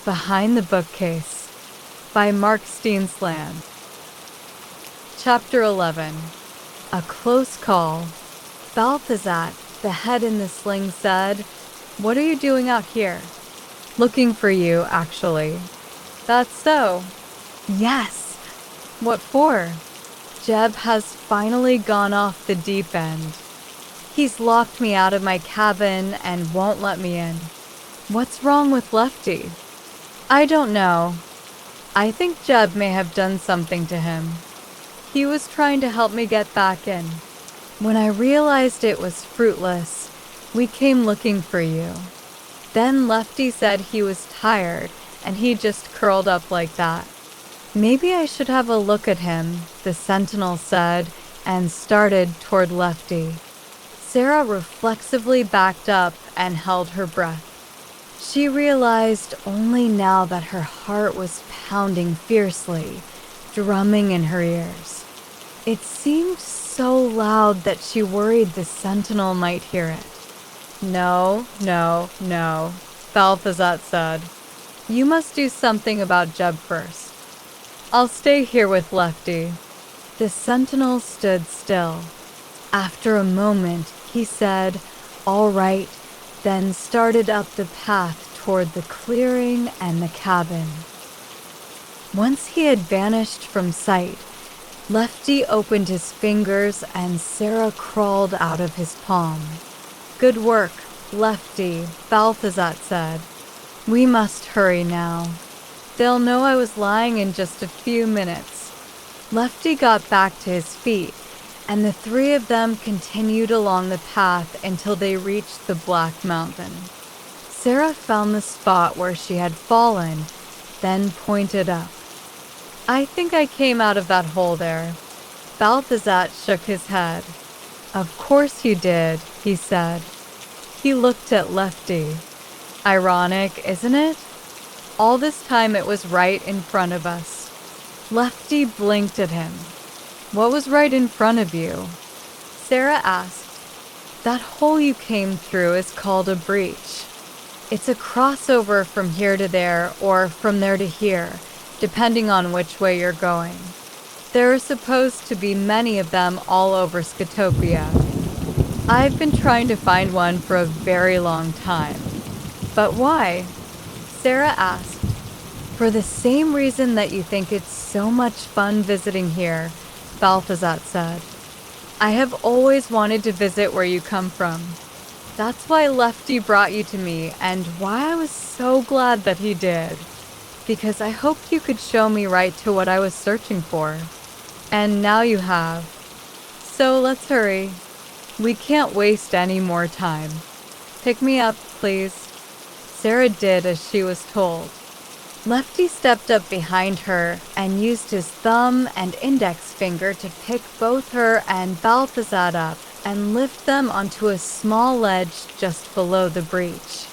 Behind the Bookcase by Mark Steensland. Chapter 11. A Close Call. Balthazar, the head in the sling, said, "What are you doing out here?" "Looking for you, actually." "That's so?" "Yes." "What for?" "Jeb has finally gone off the deep end. He's locked me out of my cabin and won't let me in." "What's wrong with Lefty?" "I don't know. I think Jeb may have done something to him. He was trying to help me get back in. When I realized it was fruitless, we came looking for you. Then Lefty said he was tired and he just curled up like that." "Maybe I should have a look at him," the sentinel said, and started toward Lefty. Sarah reflexively backed up and held her breath. She realized only now that her heart was pounding fiercely, drumming in her ears. It seemed so loud that she worried the sentinel might hear it. No, Balthazar said. "You must do something about Jeb first. I'll stay here with Lefty." The sentinel stood still. After a moment, he said, "All right," then started up the path toward the clearing and the cabin. Once he had vanished from sight, Lefty opened his fingers and Sarah crawled out of his palm. "Good work, Lefty," Balthazar said. "We must hurry now. They'll know I was lying in just a few minutes." Lefty got back to his feet, and the three of them continued along the path until they reached the Black Mountain. Sarah found the spot where she had fallen, then pointed up. "I think I came out of that hole there." Balthazar shook his head. "Of course you did," he said. He looked at Lefty. "Ironic, isn't it? All this time it was right in front of us." Lefty blinked at him. "What was right in front of you?" Sarah asked. "That hole you came through is called a breach. It's a crossover from here to there or from there to here, depending on which way you're going. There are supposed to be many of them all over Scritopia. I've been trying to find one for a very long time." "But why?" Sarah asked. "For the same reason that you think it's so much fun visiting here," Balthazar said. "I have always wanted to visit where you come from. That's why Lefty brought you to me and why I was so glad that he did. Because I hoped you could show me right to what I was searching for. And now you have. So let's hurry. We can't waste any more time. Pick me up, please." Sarah did as she was told. Lefty stepped up behind her and used his thumb and index finger to pick both her and Balthazar up and lift them onto a small ledge just below the breach.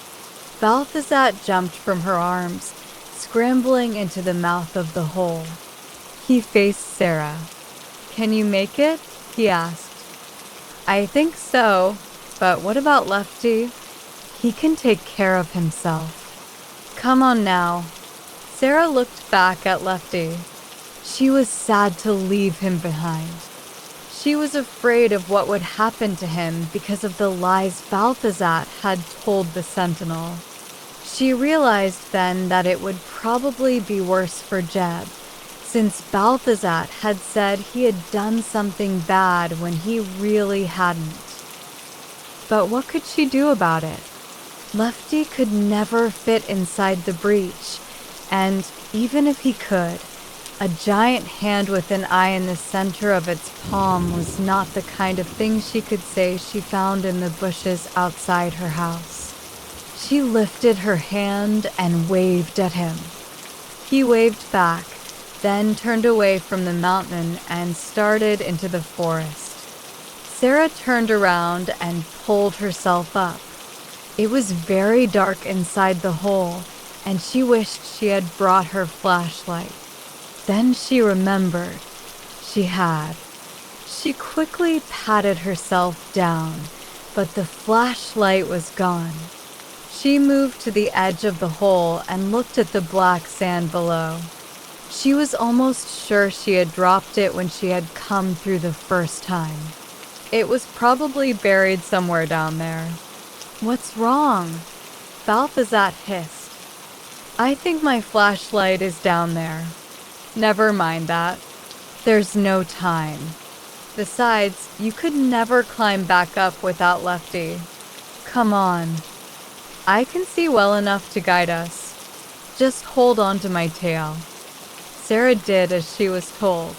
Balthazar jumped from her arms, scrambling into the mouth of the hole. He faced Sarah. "Can you make it?" he asked. "I think so, but what about Lefty? He can take care of himself. Come on now." Sarah looked back at Lefty. She was sad to leave him behind. She was afraid of what would happen to him because of the lies Balthazar had told the sentinel. She realized then that it would probably be worse for Jeb, since Balthazar had said he had done something bad when he really hadn't. But what could she do about it? Lefty could never fit inside the breach, and even if he could, a giant hand with an eye in the center of its palm was not the kind of thing she could say she found in the bushes outside her house. She lifted her hand and waved at him. He waved back, then turned away from the mountain and started into the forest. Sarah turned around and pulled herself up. It was very dark inside the hole, and she wished she had brought her flashlight. Then she remembered. She had. She quickly patted herself down, but the flashlight was gone. She moved to the edge of the hole and looked at the black sand below. She was almost sure she had dropped it when she had come through the first time. It was probably buried somewhere down there. "What's wrong?" Balthazar hissed. "I think my flashlight is down there." "Never mind that. There's no time. Besides, you could never climb back up without Lefty. Come on. I can see well enough to guide us. Just hold on to my tail." Sarah did as she was told.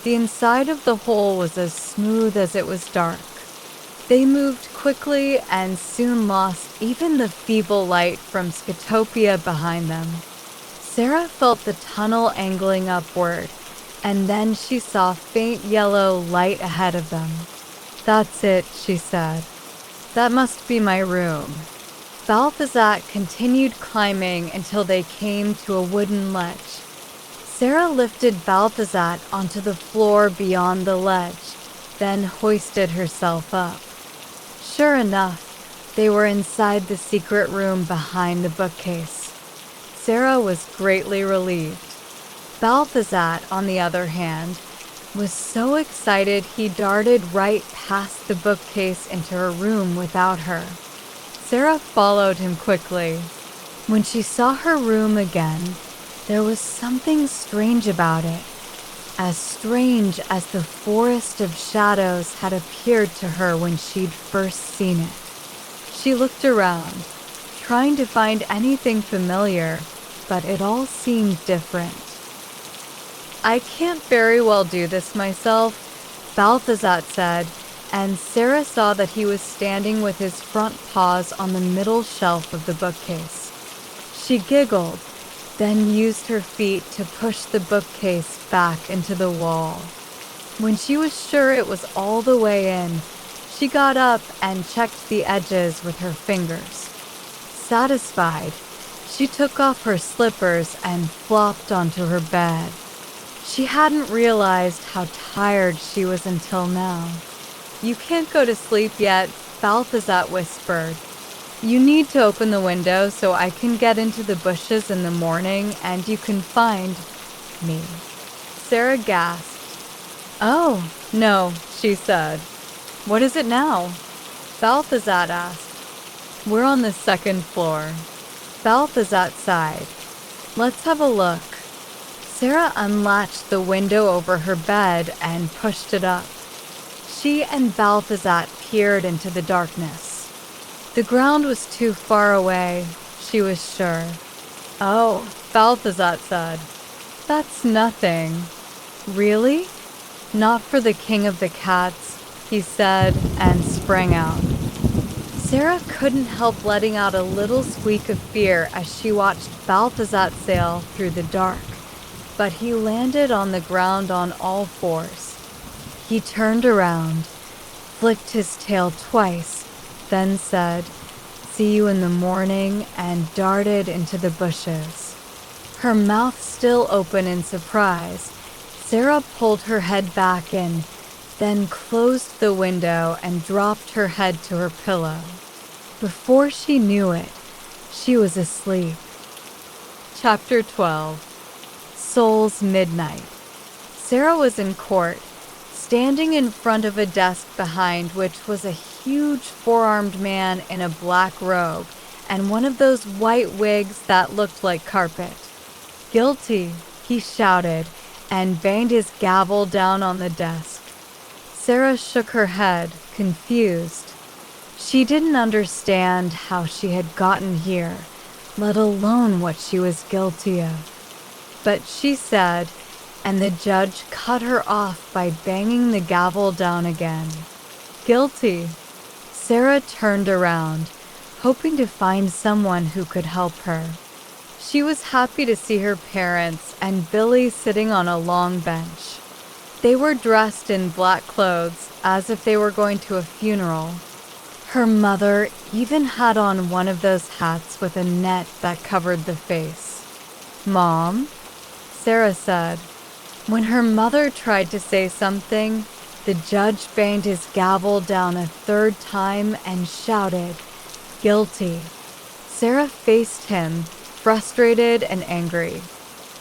The inside of the hole was as smooth as it was dark. They moved quickly and soon lost even the feeble light from Scatopia behind them. Sarah felt the tunnel angling upward, and then she saw faint yellow light ahead of them. "That's it," she said. "That must be my room." Balthazar continued climbing until they came to a wooden ledge. Sarah lifted Balthazar onto the floor beyond the ledge, then hoisted herself up. Sure enough, they were inside the secret room behind the bookcase. Sarah was greatly relieved. Balthazar, on the other hand, was so excited he darted right past the bookcase into her room without her. Sarah followed him quickly. When she saw her room again, there was something strange about it, as strange as the forest of shadows had appeared to her when she'd first seen it. She looked around, trying to find anything familiar, but it all seemed different. "I can't very well do this myself," Balthazar said, and Sarah saw that he was standing with his front paws on the middle shelf of the bookcase. She giggled, then used her feet to push the bookcase back into the wall. When she was sure it was all the way in, she got up and checked the edges with her fingers. Satisfied, she took off her slippers and flopped onto her bed. She hadn't realized how tired she was until now. "You can't go to sleep yet," Balthazar whispered. "You need to open the window so I can get into the bushes in the morning and you can find me." Sarah gasped. "Oh, no," she said. "What is it now?" Balthazar asked. "We're on the second floor." Balthazar sighed. "Let's have a look." Sarah unlatched the window over her bed and pushed it up. She and Balthazar peered into the darkness. The ground was too far away, she was sure. "Oh," Balthazar said. "That's nothing." "Really?" "Not for the king of the cats," he said, and sprang out. Sarah couldn't help letting out a little squeak of fear as she watched Balthazar sail through the dark. But he landed on the ground on all fours. He turned around, flicked his tail twice, then said, "See you in the morning," and darted into the bushes. Her mouth still open in surprise, Sarah pulled her head back in, then closed the window and dropped her head to her pillow. Before she knew it, she was asleep. Chapter 12. Soul's Midnight. Sarah was in court, standing in front of a desk behind which was a huge four-armed man in a black robe and one of those white wigs that looked like carpet. "Guilty," he shouted, and banged his gavel down on the desk. Sarah shook her head, confused. She didn't understand how she had gotten here, let alone what she was guilty of. But she said, and the judge cut her off by banging the gavel down again. "Guilty." Sarah turned around, hoping to find someone who could help her. She was happy to see her parents and Billy sitting on a long bench. They were dressed in black clothes, as if they were going to a funeral. Her mother even had on one of those hats with a net that covered the face. "Mom?" Sarah said. When her mother tried to say something, the judge banged his gavel down a third time and shouted, "Guilty." Sarah faced him, frustrated and angry.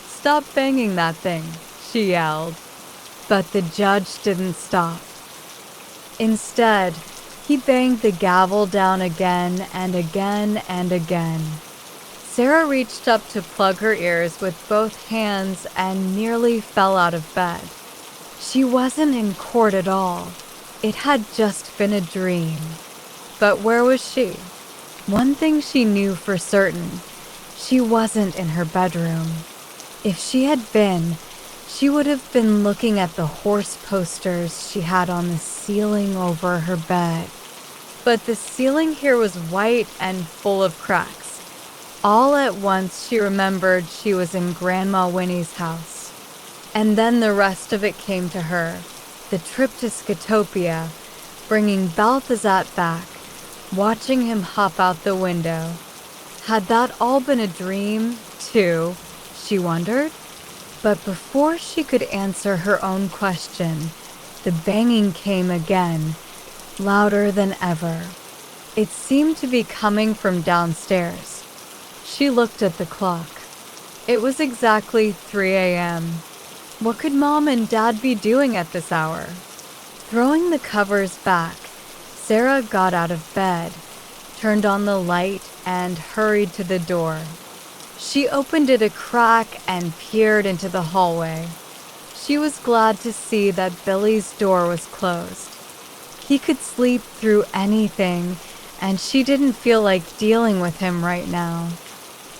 "Stop banging that thing," she yelled. But the judge didn't stop. Instead, he banged the gavel down again and again and again. Sarah reached up to plug her ears with both hands and nearly fell out of bed. She wasn't in court at all. It had just been a dream. But where was she? One thing she knew for certain: she wasn't in her bedroom. If she had been, she would have been looking at the horse posters she had on the ceiling over her bed. But the ceiling here was white and full of cracks. All at once she remembered she was in Grandma Winnie's house. And then the rest of it came to her, the trip to Scritopia, bringing Balthazar back, watching him hop out the window. Had that all been a dream, too, she wondered? But before she could answer her own question, the banging came again, louder than ever. It seemed to be coming from downstairs. She looked at the clock. It was exactly 3 a.m. What could Mom and Dad be doing at this hour? Throwing the covers back, Sarah got out of bed, turned on the light, and hurried to the door. She opened it a crack and peered into the hallway. She was glad to see that Billy's door was closed. He could sleep through anything, and she didn't feel like dealing with him right now.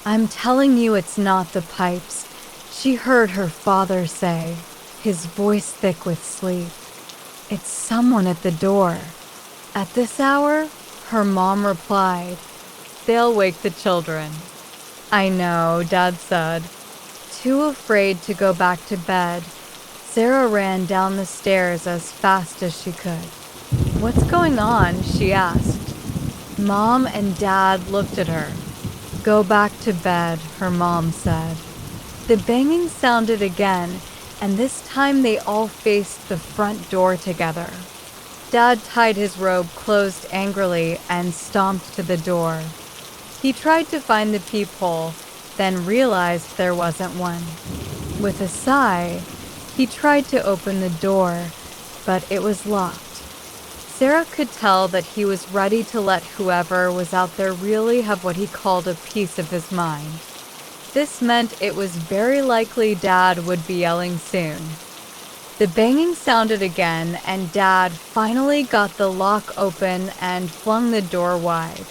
"I'm telling you it's not the pipes," she heard her father say, his voice thick with sleep. "It's someone at the door." At this hour, her mom replied, "They'll wake the children." "I know," Dad said. Too afraid to go back to bed, Sarah ran down the stairs as fast as she could. "What's going on?" she asked. Mom and Dad looked at her. "Go back to bed," her mom said. The banging sounded again, and this time they all faced the front door together. Dad tied his robe closed angrily and stomped to the door. He tried to find the peephole, then realized there wasn't one. With a sigh, he tried to open the door, but it was locked. Sarah could tell that he was ready to let whoever was out there really have what he called a piece of his mind. This meant it was very likely Dad would be yelling soon. The banging sounded again, and Dad finally got the lock open and flung the door wide.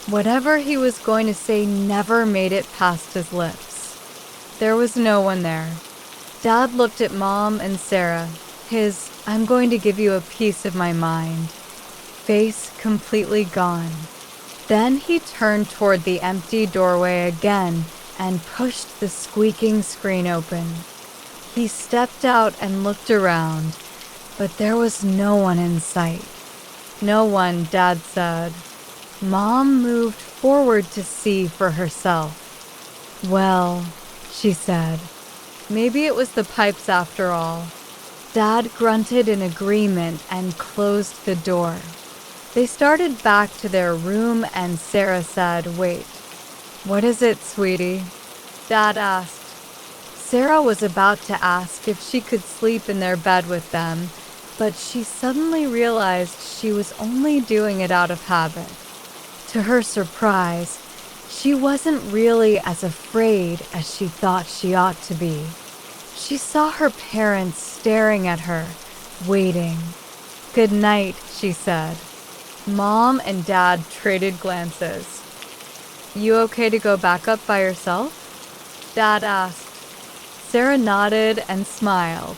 Whatever he was going to say never made it past his lips. There was no one there. Dad looked at Mom and Sarah, his "I'm going to give you a piece of my mind" face completely gone. Then he turned toward the empty doorway again and pushed the squeaking screen open. He stepped out and looked around, but there was no one in sight. "No one," Dad said. Mom moved forward to see for herself. "Well," she said, "maybe it was the pipes after all." Dad grunted in agreement and closed the door. They started back to their room, and Sarah said, "Wait, what is it, sweetie?" Dad asked. Sarah was about to ask if she could sleep in their bed with them, but she suddenly realized she was only doing it out of habit. To her surprise, she wasn't really as afraid as she thought she ought to be. She saw her parents staring at her, waiting. "Good night," she said. Mom and Dad traded glances. "You okay to go back up by yourself?" Dad asked. Sarah nodded and smiled.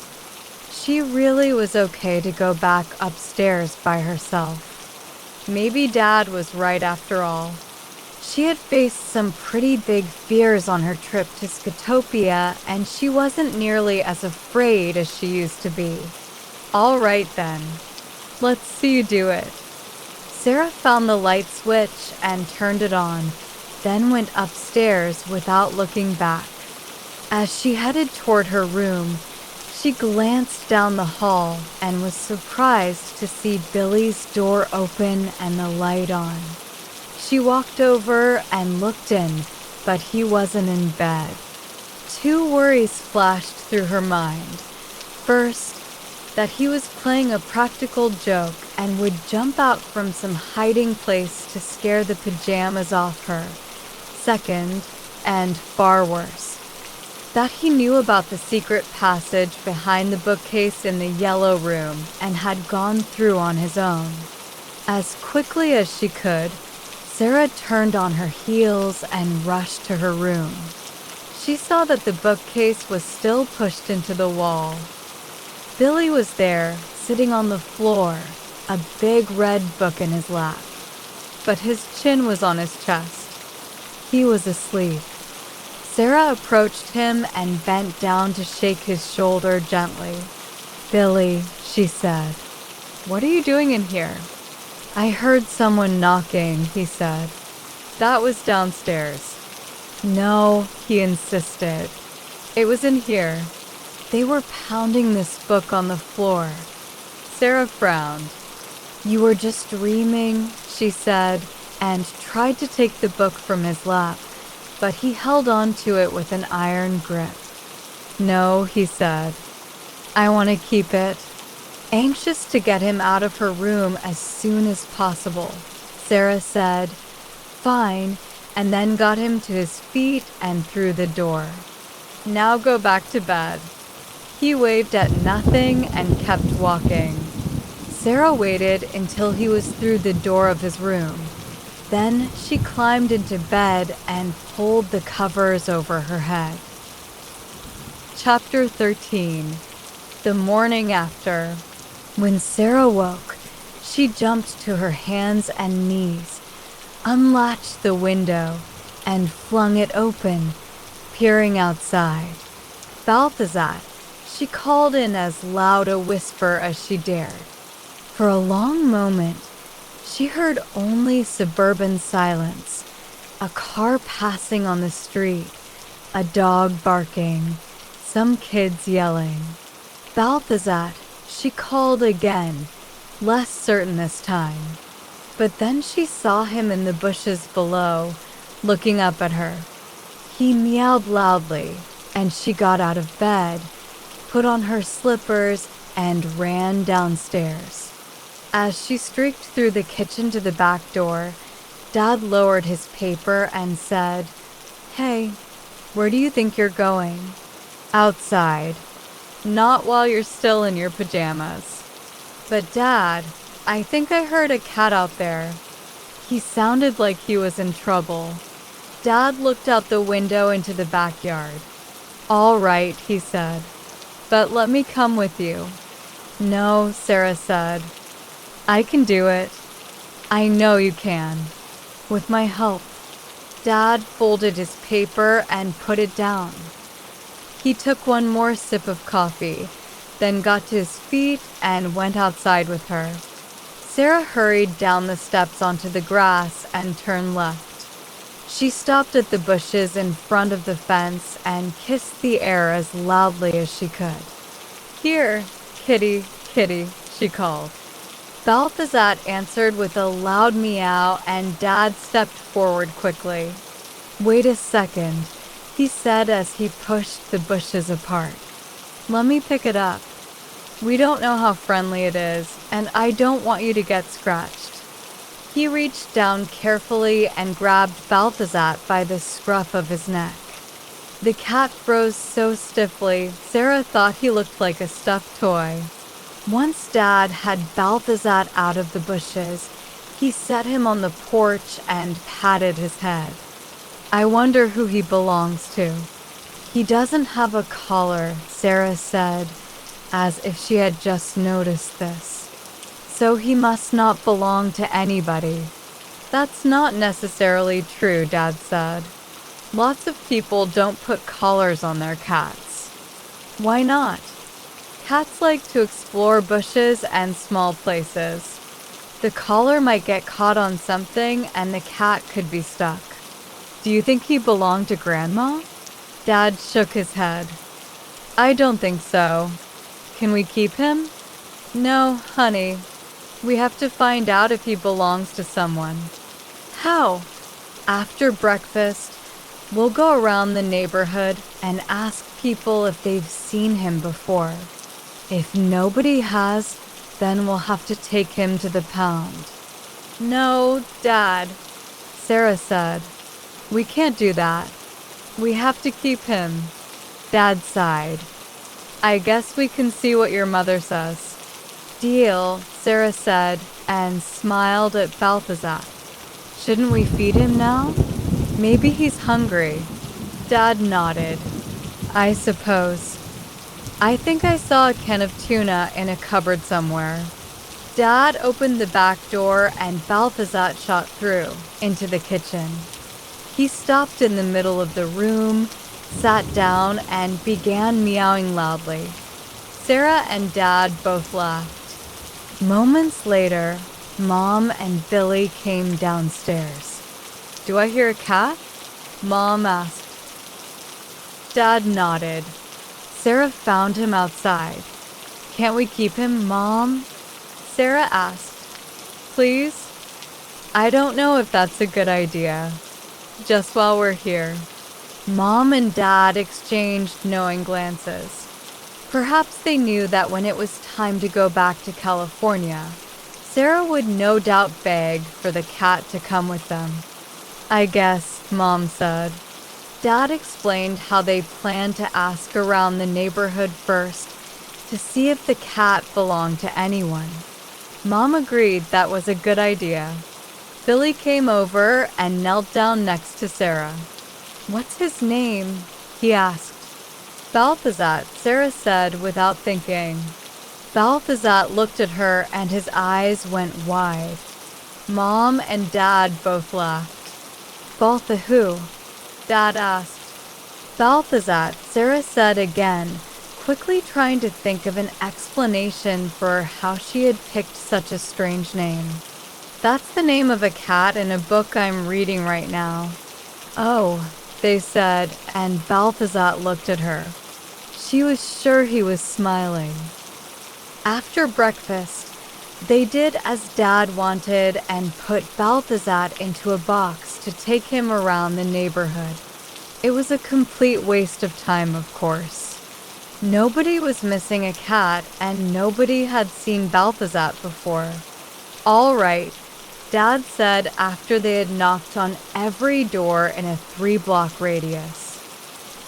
She really was okay to go back upstairs by herself. Maybe Dad was right after all. She had faced some pretty big fears on her trip to Scritopia, and she wasn't nearly as afraid as she used to be. "All right then, let's see you do it." Sarah found the light switch and turned it on, then went upstairs without looking back. As she headed toward her room, she glanced down the hall and was surprised to see Billy's door open and the light on. She walked over and looked in, but he wasn't in bed. Two worries flashed through her mind. First, that he was playing a practical joke and would jump out from some hiding place to scare the pajamas off her. Second, and far worse, that he knew about the secret passage behind the bookcase in the yellow room and had gone through on his own. As quickly as she could, Sarah turned on her heels and rushed to her room. She saw that the bookcase was still pushed into the wall. Billy was there, sitting on the floor, a big red book in his lap. But his chin was on his chest. He was asleep. Sarah approached him and bent down to shake his shoulder gently. "Billy," she said, "what are you doing in here?" "I heard someone knocking," he said. "That was downstairs." "No," he insisted. "It was in here." They were pounding this book on the floor. Sarah frowned. "You were just dreaming," she said, and tried to take the book from his lap, but he held on to it with an iron grip. "No," he said. "I want to keep it." Anxious to get him out of her room as soon as possible, Sarah said, "Fine," and then got him to his feet and through the door. "Now go back to bed." He waved at nothing and kept walking. Sarah waited until he was through the door of his room. Then she climbed into bed and pulled the covers over her head. Chapter 13. The morning after. When Sarah woke, she jumped to her hands and knees, unlatched the window, and flung it open, peering outside. "Balthazar," she called in as loud a whisper as she dared. For a long moment, she heard only suburban silence, a car passing on the street, a dog barking, some kids yelling. "Balthazar," she called again, less certain this time. But then she saw him in the bushes below, looking up at her. He meowed loudly, and she got out of bed, put on her slippers, and ran downstairs. As she streaked through the kitchen to the back door, Dad lowered his paper and said, "Hey, where do you think you're going?" "Outside." "Not while you're still in your pajamas." "But Dad, I think I heard a cat out there." He sounded like he was in trouble. Dad looked out the window into the backyard. "All right," he said, "but let me come with you." "No," Sarah said. "I can do it." "I know you can. With my help." Dad folded his paper and put it down. He took one more sip of coffee, then got to his feet and went outside with her. Sarah hurried down the steps onto the grass and turned left. She stopped at the bushes in front of the fence and kissed the air as loudly as she could. "Here, kitty, kitty," she called. Balthazar answered with a loud meow, and Dad stepped forward quickly. "Wait a second," he said as he pushed the bushes apart. "Let me pick it up. We don't know how friendly it is, and I don't want you to get scratched." He reached down carefully and grabbed Balthazar by the scruff of his neck. The cat froze so stiffly, Sarah thought he looked like a stuffed toy. Once Dad had Balthazar out of the bushes, he set him on the porch and patted his head. "I wonder who he belongs to." "He doesn't have a collar," Sarah said, as if she had just noticed this. "So he must not belong to anybody." "That's not necessarily true," Dad said. "Lots of people don't put collars on their cats." "Why not?" "Cats like to explore bushes and small places. The collar might get caught on something and the cat could be stuck." "Do you think he belonged to Grandma?" Dad shook his head. "I don't think so." "Can we keep him?" "No, honey. We have to find out if he belongs to someone." How? After breakfast, we'll go around the neighborhood and ask people if they've seen him before. If nobody has, then we'll have to take him to the pound. No, Dad, Sarah said. We can't do that. We have to keep him. Dad sighed. I guess we can see what your mother says. Deal, Sarah said, and smiled at Balthazar. Shouldn't we feed him now? Maybe he's hungry. Dad nodded. I suppose. I think I saw a can of tuna in a cupboard somewhere. Dad opened the back door and Balthazar shot through into the kitchen. He stopped in the middle of the room, sat down, and began meowing loudly. Sarah and Dad both laughed. Moments later, Mom and Billy came downstairs. Do I hear a cat? Mom asked. Dad nodded. Sarah found him outside. Can't we keep him, Mom? Sarah asked. Please? I don't know if that's a good idea. Just while we're here. Mom and Dad exchanged knowing glances. Perhaps they knew that when it was time to go back to California, Sarah would no doubt beg for the cat to come with them. I guess, Mom said. Dad explained how they planned to ask around the neighborhood first to see if the cat belonged to anyone. Mom agreed that was a good idea. Billy came over and knelt down next to Sarah. What's his name? He asked. Balthazar, Sarah said without thinking. Balthazar looked at her and his eyes went wide. Mom and Dad both laughed. Baltha who? Dad asked. Balthazar, Sarah said again, quickly trying to think of an explanation for how she had picked such a strange name. That's the name of a cat in a book I'm reading right now. Oh, they said, and Balthazar looked at her. She was sure he was smiling. After breakfast, they did as Dad wanted and put Balthazar into a box to take him around the neighborhood. It was a complete waste of time, of course. Nobody was missing a cat, and nobody had seen Balthazar before. All right, Dad said after they had knocked on every door in a 3-block radius.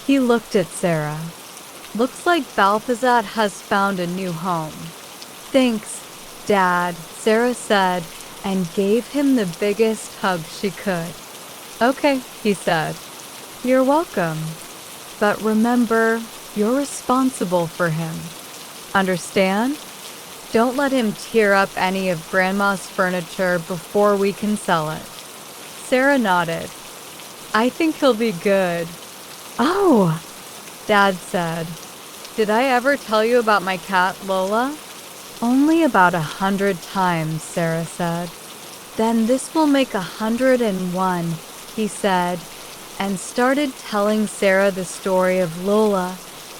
He looked at Sarah. Looks like Balthazar has found a new home. Thanks, Dad, Sarah said, and gave him the biggest hug she could. Okay, he said. You're welcome. But remember, you're responsible for him. Understand? Don't let him tear up any of Grandma's furniture before we can sell it. Sarah nodded. I think he'll be good. Oh, Dad said. Did I ever tell you about my cat, Lola? Only about 100 times, Sarah said. Then this will make 101, he said, and started telling Sarah the story of Lola,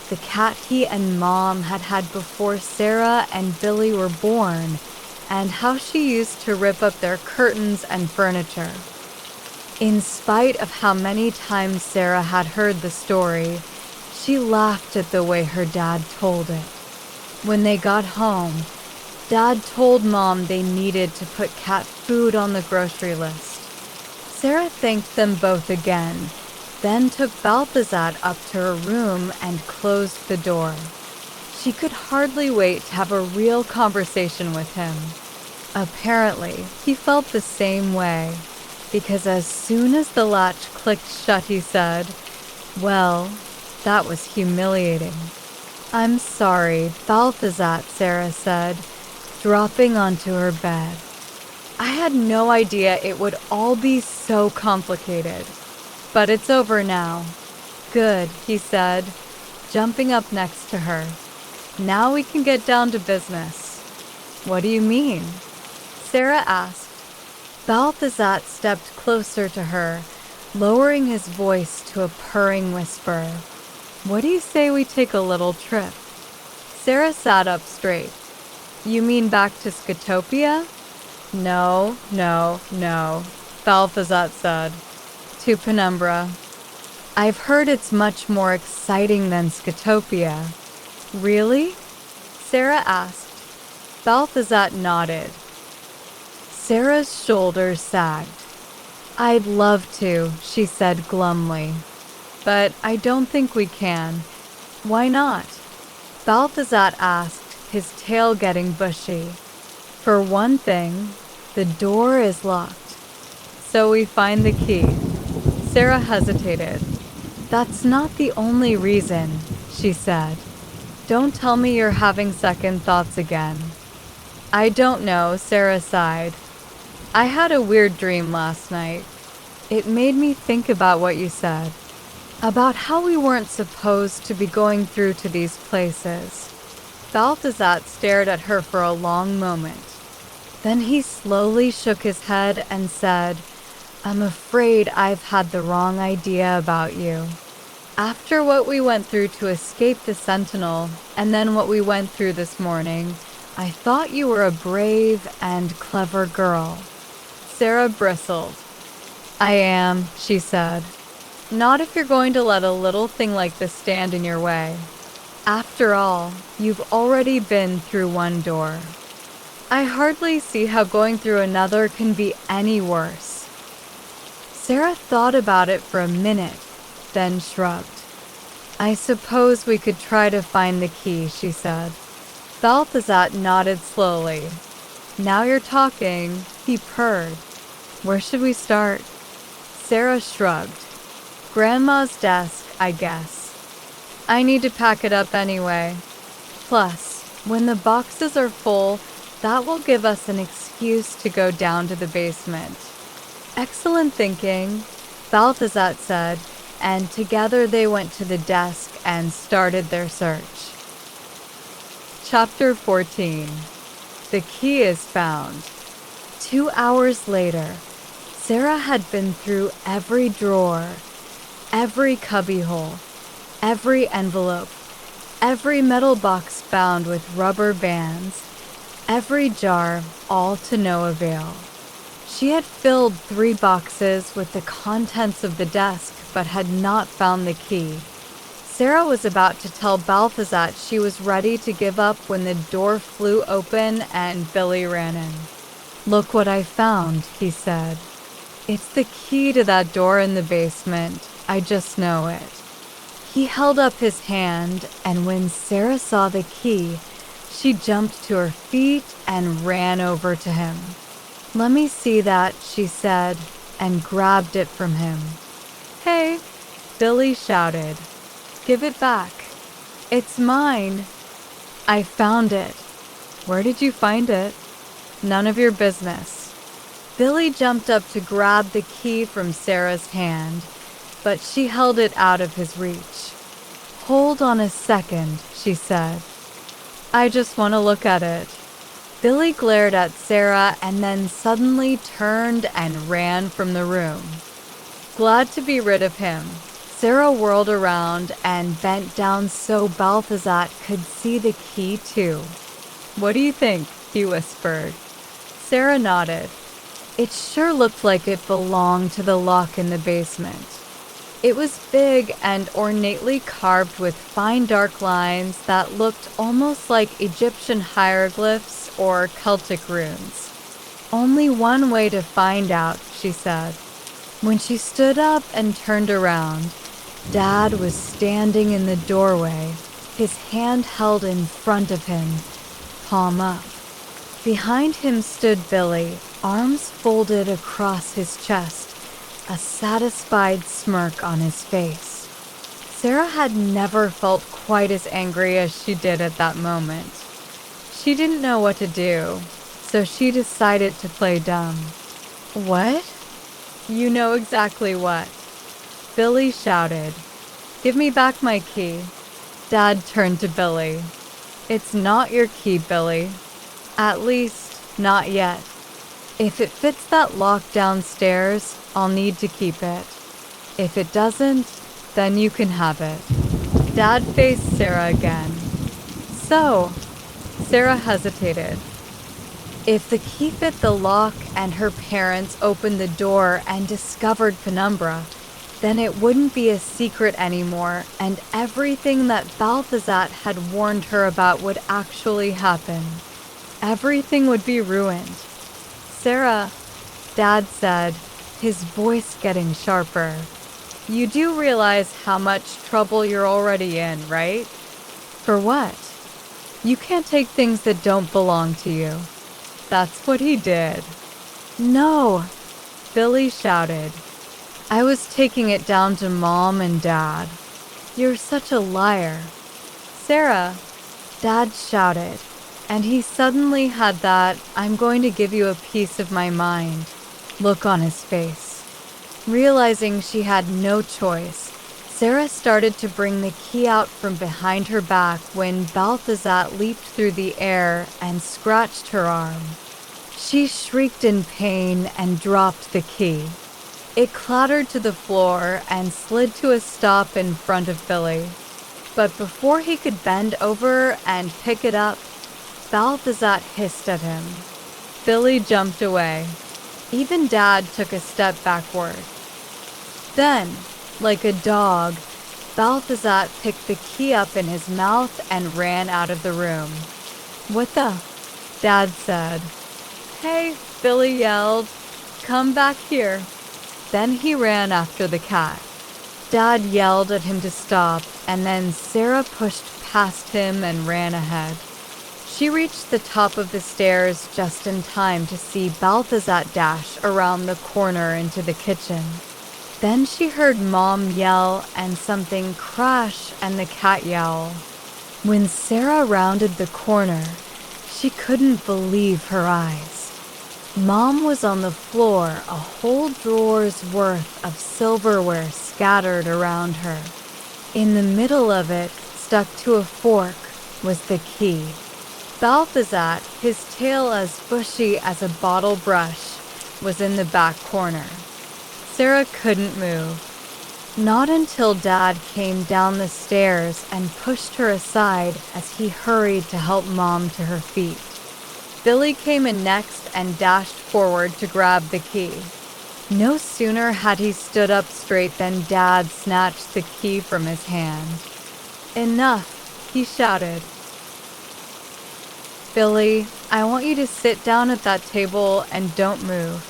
the cat he and Mom had had before Sarah and Billy were born, and how she used to rip up their curtains and furniture. In spite of how many times Sarah had heard the story, she laughed at the way her dad told it. When they got home, Dad told Mom they needed to put cat food on the grocery list. Sarah thanked them both again, then took Balthazar up to her room and closed the door. She could hardly wait to have a real conversation with him. Apparently, he felt the same way, because as soon as the latch clicked shut, he said, "Well, that was humiliating." "I'm sorry, Balthazar," Sarah said, dropping onto her bed. "I had no idea it would all be so complicated. But it's over now." "Good," he said, jumping up next to her. "Now we can get down to business." "What do you mean?" Sarah asked. Balthazar stepped closer to her, lowering his voice to a purring whisper. "What do you say we take a little trip?" Sarah sat up straight. "You mean back to Scritopia?" No. Balthazar said. To Penumbra. I've heard it's much more exciting than Scatopia. Really? Sarah asked. Balthazar nodded. Sarah's shoulders sagged. I'd love to, she said glumly. But I don't think we can. Why not? Balthazar asked, his tail getting bushy. For one thing, the door is locked. So we find the key. Sarah hesitated. That's not the only reason, she said. Don't tell me you're having second thoughts again. I don't know, Sarah sighed. I had a weird dream last night. It made me think about what you said. About how we weren't supposed to be going through to these places. Balthazar stared at her for a long moment. Then he slowly shook his head and said, I'm afraid I've had the wrong idea about you. After what we went through to escape the Sentinel, and then what we went through this morning, I thought you were a brave and clever girl. Sarah bristled. I am, she said. Not if you're going to let a little thing like this stand in your way. After all, you've already been through one door. I hardly see how going through another can be any worse. Sarah thought about it for a minute, then shrugged. I suppose we could try to find the key, she said. Balthazar nodded slowly. Now you're talking, he purred. Where should we start? Sarah shrugged. Grandma's desk, I guess. I need to pack it up anyway. Plus, when the boxes are full, that will give us an excuse to go down to the basement. Excellent thinking, Balthazar said, and together they went to the desk and started their search. Chapter 14. The key is found. 2 hours later, Sarah had been through every drawer, every cubbyhole, every envelope, every metal box bound with rubber bands, every jar, all to no avail. She had filled 3 boxes with the contents of the desk, but had not found the key. Sarah was about to tell Balthazar she was ready to give up when the door flew open and Billy ran in. Look what I found, he said. It's the key to that door in the basement. I just know it. He held up his hand, and when Sarah saw the key, she jumped to her feet and ran over to him. Let me see that, she said, and grabbed it from him. Hey, Billy shouted. Give it back. It's mine. I found it. Where did you find it? None of your business. Billy jumped up to grab the key from Sarah's hand, but she held it out of his reach. Hold on a second, she said. I just want to look at it. Billy glared at Sarah and then suddenly turned and ran from the room. Glad to be rid of him, Sarah whirled around and bent down so Balthazar could see the key too. What do you think? He whispered. Sarah nodded. It sure looked like it belonged to the lock in the basement. It was big and ornately carved with fine dark lines that looked almost like Egyptian hieroglyphs or Celtic runes. Only one way to find out, she said. When she stood up and turned around, Dad was standing in the doorway, his hand held in front of him, palm up. Behind him stood Billy, arms folded across his chest, a satisfied smirk on his face. Sarah had never felt quite as angry as she did at that moment. She didn't know what to do, so she decided to play dumb. What? You know exactly what. Billy shouted. Give me back my key. Dad turned to Billy. It's not your key, Billy. At least, not yet. If it fits that lock downstairs, I'll need to keep it. If it doesn't, then you can have it. Dad faced Sarah again. So, Sarah hesitated. If the key fit the lock and her parents opened the door and discovered Penumbra, then it wouldn't be a secret anymore, and everything that Balthazar had warned her about would actually happen. Everything would be ruined. Sarah, Dad said, his voice getting sharper. You do realize how much trouble you're already in, right? For what? You can't take things that don't belong to you. That's what he did. No, Billy shouted. I was taking it down to Mom and Dad. You're such a liar. Sarah, Dad shouted, and he suddenly had that I'm going to give you a piece of my mind look on his face. Realizing she had no choice, Sarah started to bring the key out from behind her back when Balthazar leaped through the air and scratched her arm. She shrieked in pain and dropped the key. It clattered to the floor and slid to a stop in front of Billy. But before he could bend over and pick it up, Balthazar hissed at him. Billy jumped away. Even Dad took a step backward. Then, like a dog, Balthazar picked the key up in his mouth and ran out of the room. What the? Dad said. Hey, Billy yelled. Come back here. Then he ran after the cat. Dad yelled at him to stop, and then Sarah pushed past him and ran ahead. She reached the top of the stairs just in time to see Balthazar dash around the corner into the kitchen. Then she heard Mom yell and something crash and the cat yowl. When Sarah rounded the corner, she couldn't believe her eyes. Mom was on the floor, a whole drawer's worth of silverware scattered around her. In the middle of it, stuck to a fork, was the key. Balthazar, his tail as bushy as a bottle brush, was in the back corner. Sarah couldn't move. Not until Dad came down the stairs and pushed her aside as he hurried to help Mom to her feet. Billy came in next and dashed forward to grab the key. No sooner had he stood up straight than Dad snatched the key from his hand. Enough, he shouted. Billy, I want you to sit down at that table and don't move.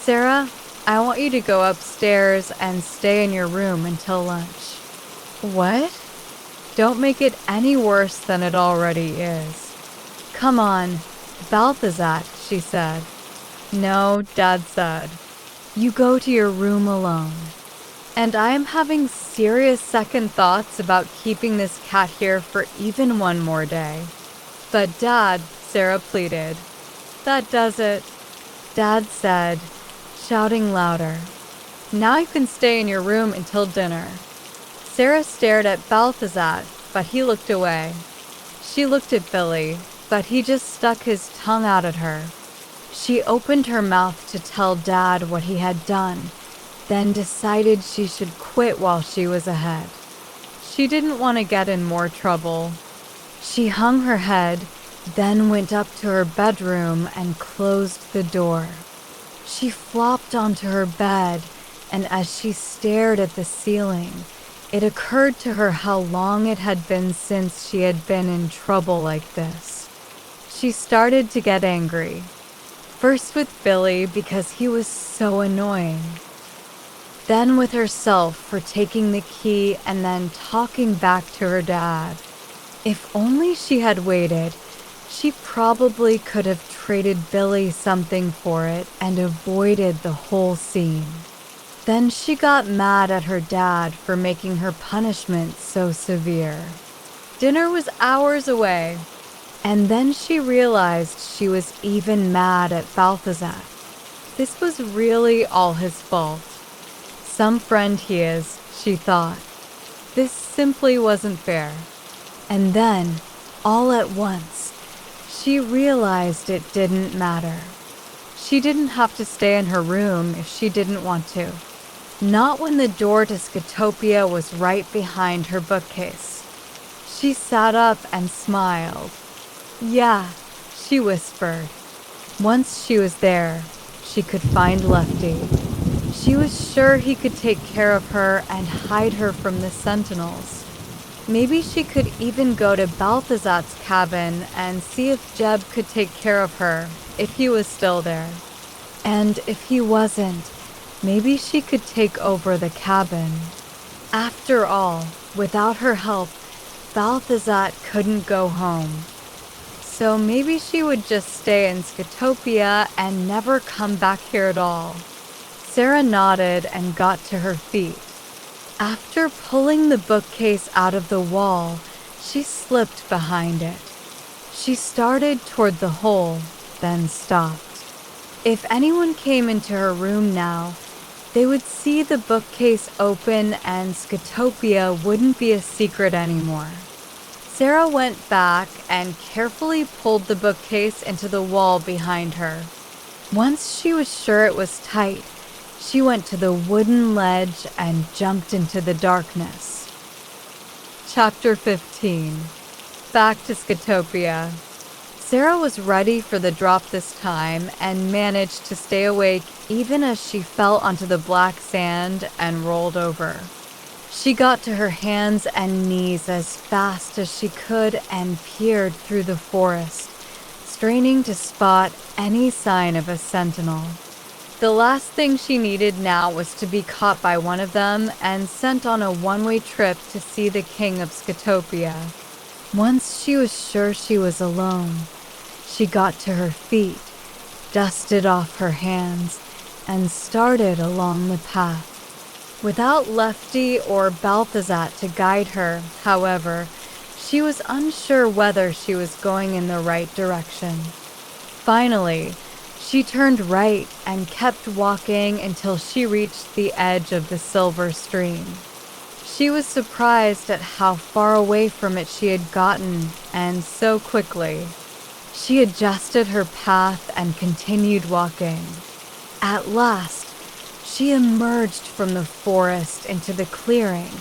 Sarah, I want you to go upstairs and stay in your room until lunch. What? Don't make it any worse than it already is. Come on, Balthazar, she said. No, Dad said. You go to your room alone. And I am having serious second thoughts about keeping this cat here for even one more day. But Dad, Sarah pleaded. That does it, Dad said, shouting louder. Now you can stay in your room until dinner. Sarah stared at Balthazar, but he looked away. She looked at Billy, but he just stuck his tongue out at her. She opened her mouth to tell Dad what he had done, then decided she should quit while she was ahead. She didn't want to get in more trouble. She hung her head, then went up to her bedroom and closed the door. She flopped onto her bed, and as she stared at the ceiling, it occurred to her how long it had been since she had been in trouble like this. She started to get angry. First with Billy because he was so annoying. Then with herself for taking the key and then talking back to her dad. If only she had waited, she probably could have traded Billy something for it and avoided the whole scene. Then she got mad at her dad for making her punishment so severe. Dinner was hours away, and then she realized she was even mad at Balthazar. This was really all his fault. Some friend he is, she thought. This simply wasn't fair. And then, all at once, she realized it didn't matter. She didn't have to stay in her room if she didn't want to. Not when the door to Scatopia was right behind her bookcase. She sat up and smiled. Yeah, she whispered. Once she was there, she could find Lefty. She was sure he could take care of her and hide her from the sentinels. Maybe she could even go to Balthazar's cabin and see if Jeb could take care of her, if he was still there. And if he wasn't, maybe she could take over the cabin. After all, without her help, Balthazar couldn't go home. So maybe she would just stay in Scritopia and never come back here at all. Sarah nodded and got to her feet. After pulling the bookcase out of the wall, she slipped behind it. She started toward the hole, then stopped. If anyone came into her room now, they would see the bookcase open and Scritopia wouldn't be a secret anymore. Sarah went back and carefully pulled the bookcase into the wall behind her. Once she was sure it was tight, she went to the wooden ledge and jumped into the darkness. Chapter 15. Back to Scritopia. Sarah was ready for the drop this time and managed to stay awake even as she fell onto the black sand and rolled over. She got to her hands and knees as fast as she could and peered through the forest, straining to spot any sign of a sentinel. The last thing she needed now was to be caught by one of them and sent on a one-way trip to see the king of Scritopia. Once she was sure she was alone, she got to her feet, dusted off her hands, and started along the path. Without Lefty or Balthazar to guide her, however, she was unsure whether she was going in the right direction. Finally, she turned right and kept walking until she reached the edge of the silver stream. She was surprised at how far away from it she had gotten, and so quickly. She adjusted her path and continued walking. At last, she emerged from the forest into the clearing,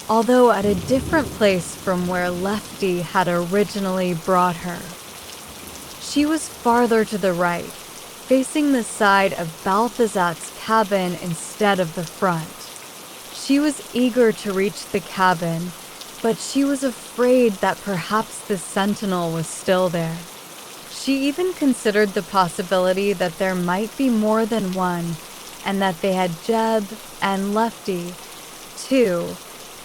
although at a different place from where Lefty had originally brought her. She was farther to the right, facing the side of Balthazar's cabin instead of the front. She was eager to reach the cabin, but she was afraid that perhaps the sentinel was still there. She even considered the possibility that there might be more than one, and that they had Jeb and Lefty, too,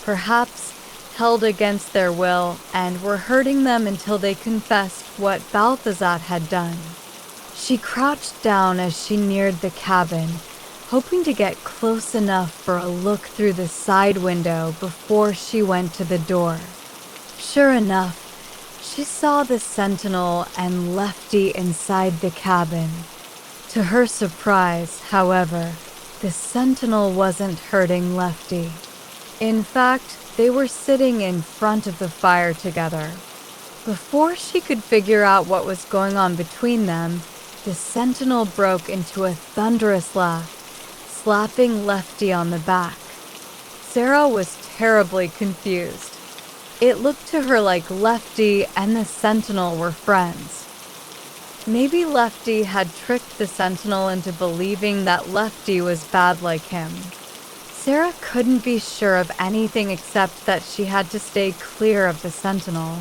perhaps held against their will and were hurting them until they confessed what Balthazar had done. She crouched down as she neared the cabin, hoping to get close enough for a look through the side window before she went to the door. Sure enough, she saw the sentinel and Lefty inside the cabin. To her surprise, however, the sentinel wasn't hurting Lefty. In fact, they were sitting in front of the fire together. Before she could figure out what was going on between them, the sentinel broke into a thunderous laugh, slapping Lefty on the back. Sarah was terribly confused. It looked to her like Lefty and the sentinel were friends. Maybe Lefty had tricked the sentinel into believing that Lefty was bad like him. Sarah couldn't be sure of anything except that she had to stay clear of the sentinel.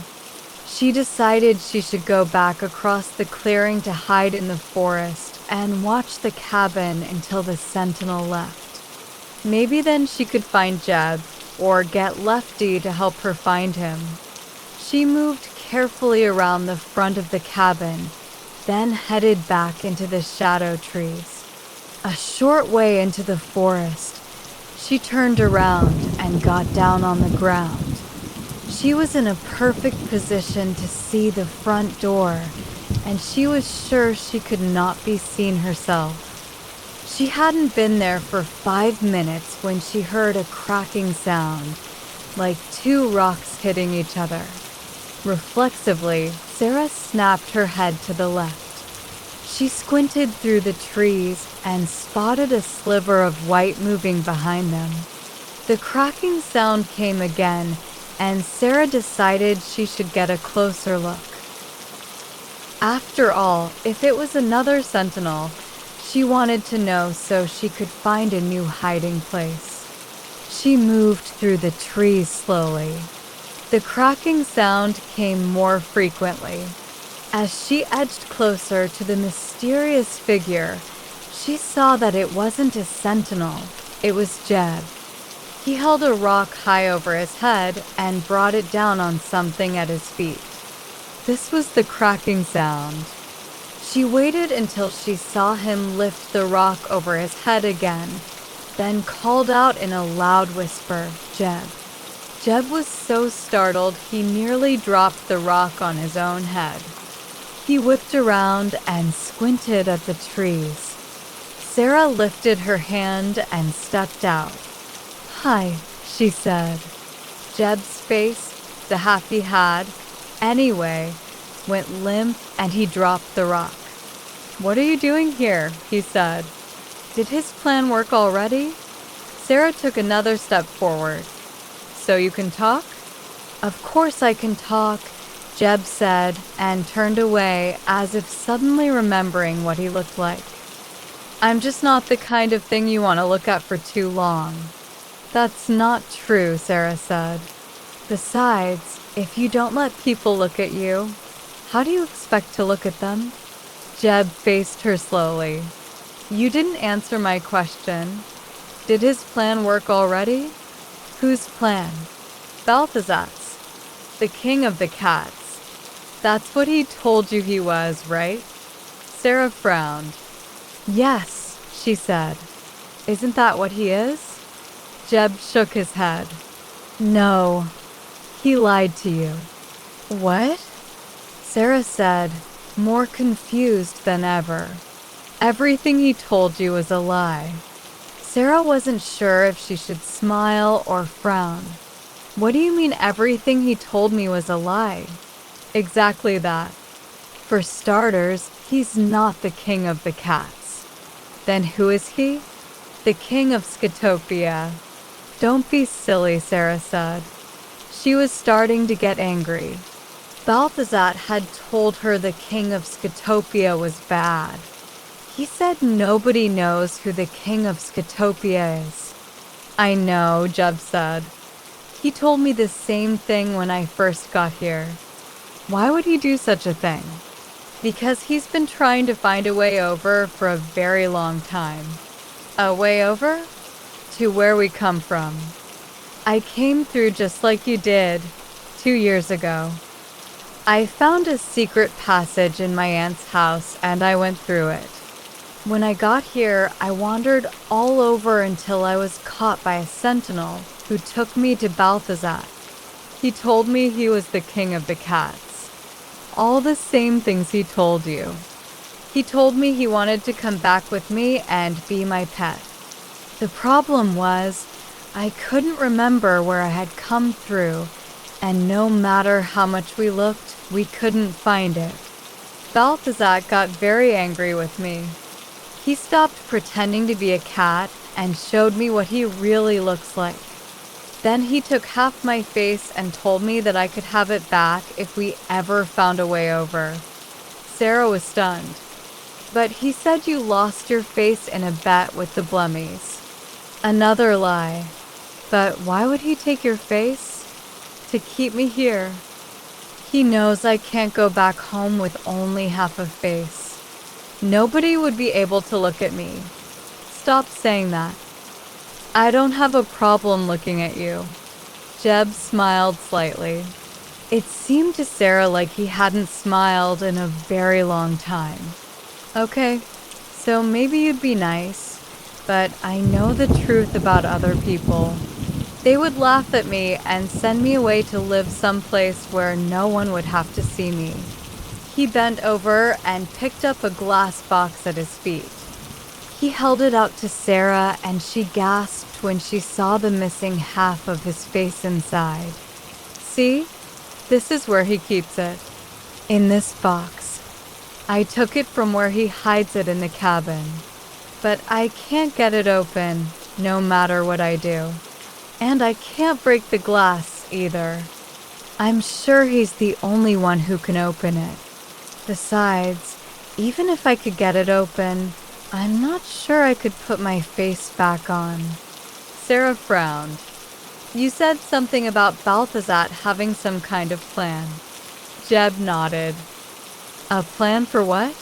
She decided she should go back across the clearing to hide in the forest and watch the cabin until the sentinel left. Maybe then she could find Jeb, or get Lefty to help her find him. She moved carefully around the front of the cabin, then headed back into the shadow trees. A short way into the forest, she turned around and got down on the ground. She was in a perfect position to see the front door, and she was sure she could not be seen herself. She hadn't been there for 5 minutes when she heard a cracking sound, like 2 rocks hitting each other. Reflexively, Sarah snapped her head to the left. She squinted through the trees and spotted a sliver of white moving behind them. The cracking sound came again, and Sarah decided she should get a closer look. After all, if it was another sentinel, she wanted to know so she could find a new hiding place. She moved through the trees slowly. The cracking sound came more frequently. As she edged closer to the mysterious figure, she saw that it wasn't a sentinel, it was Jeb. He held a rock high over his head and brought it down on something at his feet. This was the cracking sound. She waited until she saw him lift the rock over his head again, then called out in a loud whisper, "Jeb." Jeb was so startled he nearly dropped the rock on his own head. He whipped around and squinted at the trees. Sarah lifted her hand and stepped out. "Hi," she said. Jeb's face, the half he had, anyway, went limp and he dropped the rock. "What are you doing here?" he said. Did his plan work already? Sarah took another step forward. "So you can talk?" "Of course I can talk," Jeb said, and turned away as if suddenly remembering what he looked like. "I'm just not the kind of thing you want to look at for too long." "That's not true," Sarah said. "Besides, if you don't let people look at you, how do you expect to look at them?" Jeb faced her slowly. "You didn't answer my question. Did his plan work already?" "Whose plan?" "Balthazar's. The king of the cats. That's what he told you he was, right?" Sarah frowned. "Yes," she said. "Isn't that what he is?" Jeb shook his head. "No, he lied to you." "What?" Sarah said, more confused than ever. "Everything he told you was a lie." Sarah wasn't sure if she should smile or frown. "What do you mean everything he told me was a lie?" "Exactly that. For starters, he's not the king of the cats." "Then who is he?" "The king of Scritopia." "Don't be silly," Sarah said. She was starting to get angry. Balthazar had told her the king of Scritopia was bad. He said nobody knows who the king of Scritopia is. "I know," Jeb said. "He told me the same thing when I first got here." "Why would he do such a thing?" "Because he's been trying to find a way over for a very long time." "A way over?" "To where we come from." "I came through just like you did, 2 years ago. I found a secret passage in my aunt's house and I went through it. When I got here, I wandered all over until I was caught by a sentinel who took me to Balthazar. He told me he was the king of the cats. All the same things he told you. He told me he wanted to come back with me and be my pet. The problem was, I couldn't remember where I had come through, and no matter how much we looked, we couldn't find it. Balthazar got very angry with me. He stopped pretending to be a cat and showed me what he really looks like. Then he took half my face and told me that I could have it back if we ever found a way over." Sarah was stunned. "But he said you lost your face in a bet with the Blummies." "Another lie. But why would he take your face?" "To keep me here. He knows I can't go back home with only half a face. Nobody would be able to look at me." "Stop saying that." "I don't have a problem looking at you." Jeb smiled slightly. It seemed to Sarah like he hadn't smiled in a very long time. "Okay, so maybe you'd be nice, but I know the truth about other people. They would laugh at me and send me away to live someplace where no one would have to see me." He bent over and picked up a glass box at his feet. He held it out to Sarah and she gasped when she saw the missing half of his face inside. "See? This is where he keeps it. In this box. I took it from where he hides it in the cabin. But I can't get it open, no matter what I do. And I can't break the glass, either. I'm sure he's the only one who can open it. Besides, even if I could get it open, I'm not sure I could put my face back on. Sarah frowned. You said something about Balthazar having some kind of plan. Jeb nodded. A plan for what?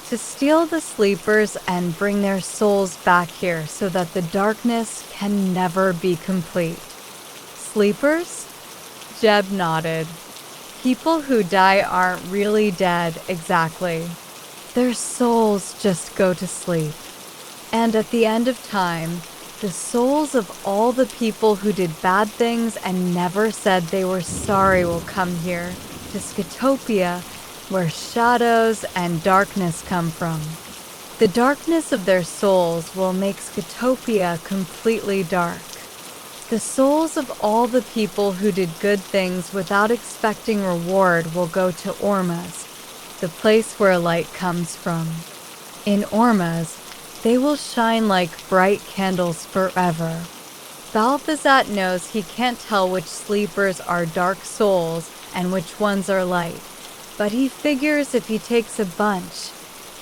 To steal the sleepers and bring their souls back here so that the darkness can never be complete. Sleepers? Jeb nodded. People who die aren't really dead exactly. Their souls just go to sleep. And at the end of time, the souls of all the people who did bad things and never said they were sorry will come here to Scritopia, where shadows and darkness come from. The darkness of their souls will make Scritopia completely dark. The souls of all the people who did good things without expecting reward will go to Ormuz, the place where light comes from. In Ormuz, they will shine like bright candles forever. Balthazar knows he can't tell which sleepers are dark souls and which ones are light, but he figures if he takes a bunch,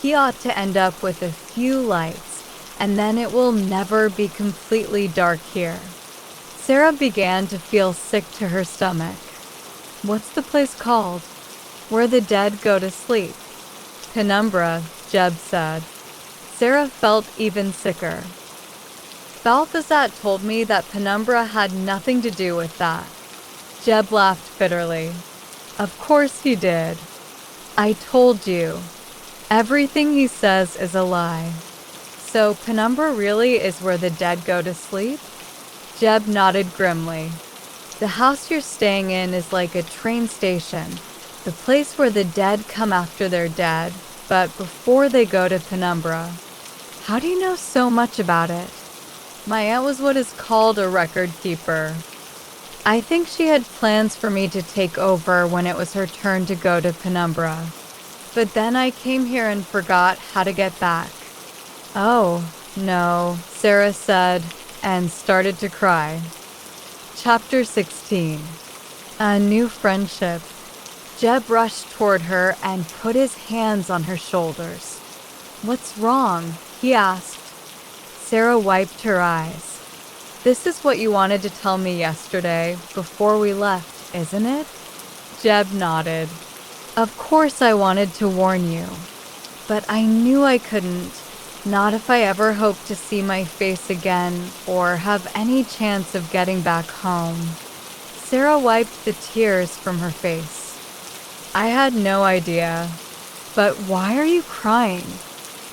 he ought to end up with a few lights, and then it will never be completely dark here. Sarah began to feel sick to her stomach. What's the place called? Where the dead go to sleep. Penumbra, Jeb said. Sarah felt even sicker. Balthazar told me that Penumbra had nothing to do with that. Jeb laughed bitterly. Of course he did. I told you. Everything he says is a lie. So Penumbra really is where the dead go to sleep? Jeb nodded grimly. The house you're staying in is like a train station, the place where the dead come after they're dead, but before they go to Penumbra. How do you know so much about it? My aunt was what is called a record keeper. I think she had plans for me to take over when it was her turn to go to Penumbra. But then I came here and forgot how to get back. Oh, no, Sarah said, and started to cry. Chapter 16. A new friendship. Jeb rushed toward her and put his hands on her shoulders. What's wrong? He asked. Sarah wiped her eyes. This is what you wanted to tell me yesterday, before we left, isn't it? Jeb nodded. Of course I wanted to warn you, but I knew I couldn't. Not if I ever hoped to see my face again or have any chance of getting back home. Sarah wiped the tears from her face. I had no idea. But why are you crying?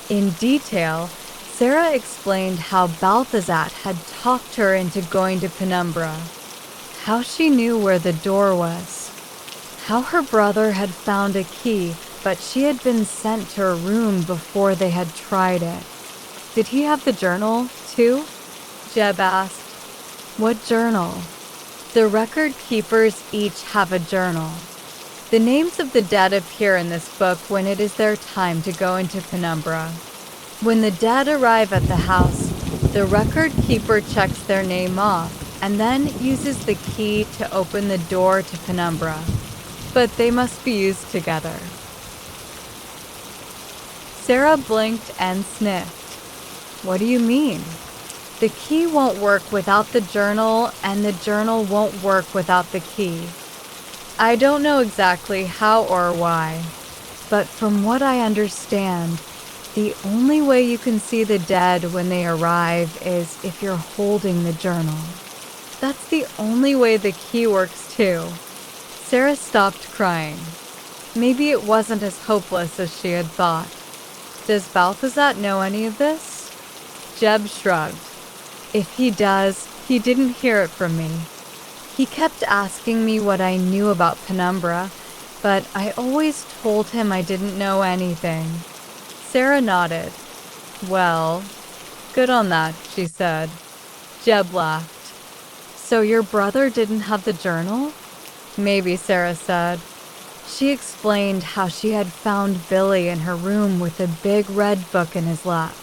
In detail, Sarah explained how Balthazar had talked her into going to Penumbra, how she knew where the door was, how her brother had found a key, but she had been sent to her room before they had tried it. Did he have the journal, too? Jeb asked. What journal? The record keepers each have a journal. The names of the dead appear in this book when it is their time to go into Penumbra. When the dead arrive at the house, the record keeper checks their name off and then uses the key to open the door to Penumbra. But they must be used together. Sarah blinked and sniffed. What do you mean? The key won't work without the journal, and the journal won't work without the key. I don't know exactly how or why, but from what I understand, the only way you can see the dead when they arrive is if you're holding the journal. That's the only way the key works too. Sarah stopped crying. Maybe it wasn't as hopeless as she had thought. Does Balthazar know any of this? Jeb shrugged. If he does, he didn't hear it from me. He kept asking me what I knew about Penumbra, but I always told him I didn't know anything. Sarah nodded. Well, good on that, she said. Jeb laughed. So your brother didn't have the journal? Maybe, Sarah said. She explained how she had found Billy in her room with a big red book in his lap.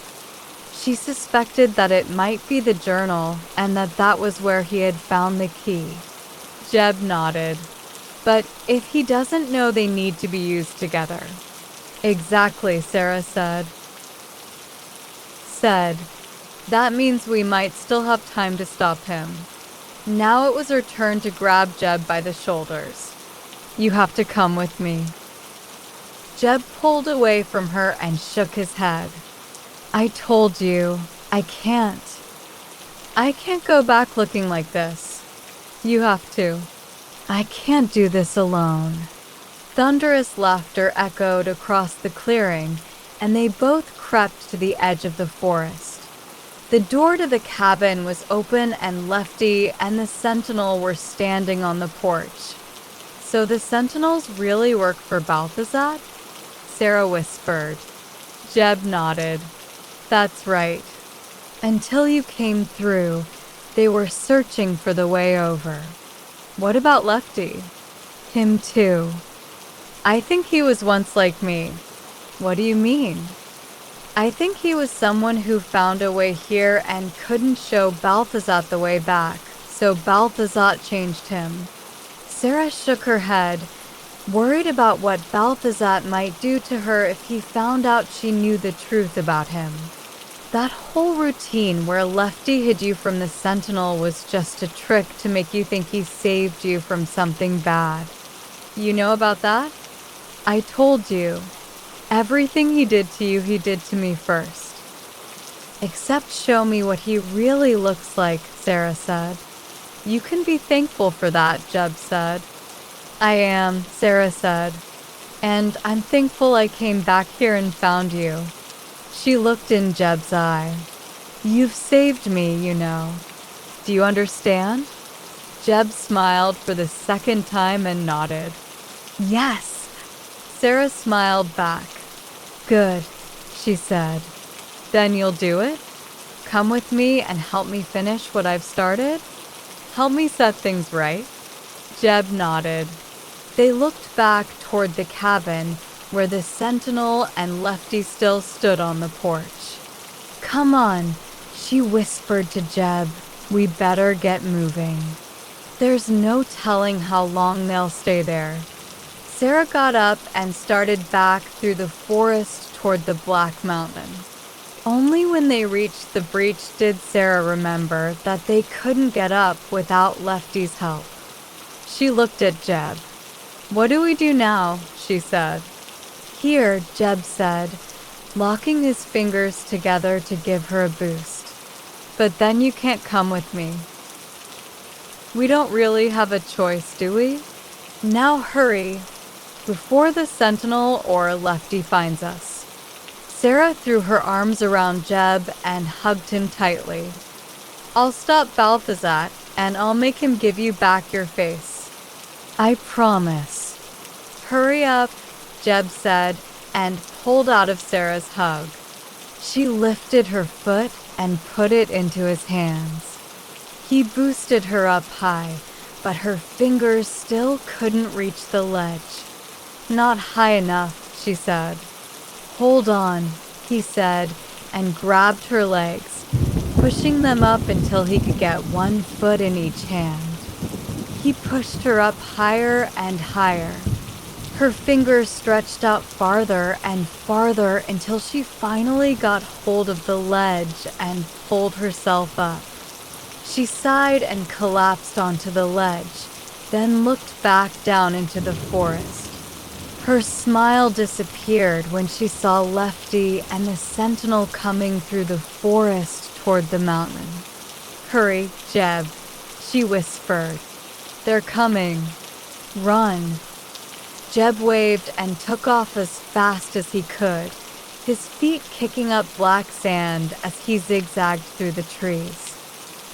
She suspected that it might be the journal and that was where he had found the key. Jeb nodded. But if he doesn't know they need to be used together. Exactly, Sarah said. That means we might still have time to stop him. Now it was her turn to grab Jeb by the shoulders. You have to come with me. Jeb pulled away from her and shook his head. I told you, I can't. I can't go back looking like this. You have to. I can't do this alone. Thunderous laughter echoed across the clearing, and they both crept to the edge of the forest. The door to the cabin was open, and Lefty and the sentinel were standing on the porch. So the sentinels really work for Balthazar? Sarah whispered. Jeb nodded. That's right. Until you came through, they were searching for the way over. What about Lefty? Him too. I think he was once like me. What do you mean? I think he was someone who found a way here and couldn't show Balthazar the way back, so Balthazar changed him. Sarah shook her head, worried about what Balthazar might do to her if he found out she knew the truth about him. That whole routine where Lefty hid you from the sentinel was just a trick to make you think he saved you from something bad. You know about that? I told you. Everything he did to you, he did to me first. Except show me what he really looks like, Sarah said. You can be thankful for that, Jeb said. I am, Sarah said. And I'm thankful I came back here and found you. She looked in Jeb's eye. You've saved me, you know. Do you understand? Jeb smiled for the second time and nodded. Yes. Sarah smiled back. Good, she said. Then you'll do it? Come with me and help me finish what I've started? Help me set things right? Jeb nodded. They looked back toward the cabin where the sentinel and Lefty still stood on the porch. Come on, she whispered to Jeb. We better get moving. There's no telling how long they'll stay there. Sarah got up and started back through the forest toward the Black Mountain. Only when they reached the breach did Sarah remember that they couldn't get up without Lefty's help. She looked at Jeb. What do we do now? She said. Here, Jeb said, locking his fingers together to give her a boost. But then you can't come with me. We don't really have a choice, do we? Now hurry, before the sentinel or Lefty finds us. Sarah threw her arms around Jeb and hugged him tightly. I'll stop Balthazar, and I'll make him give you back your face. I promise. Hurry up, Jeb said, and pulled out of Sarah's hug. She lifted her foot and put it into his hands. He boosted her up high, but her fingers still couldn't reach the ledge. Not high enough, she said. Hold on, he said, and grabbed her legs, pushing them up until he could get one foot in each hand. He pushed her up higher and higher. Her fingers stretched out farther and farther until she finally got hold of the ledge and pulled herself up. She sighed and collapsed onto the ledge, then looked back down into the forest. Her smile disappeared when she saw Lefty and the sentinel coming through the forest toward the mountain. Hurry, Jeb, she whispered. They're coming. Run. Jeb waved and took off as fast as he could, his feet kicking up black sand as he zigzagged through the trees.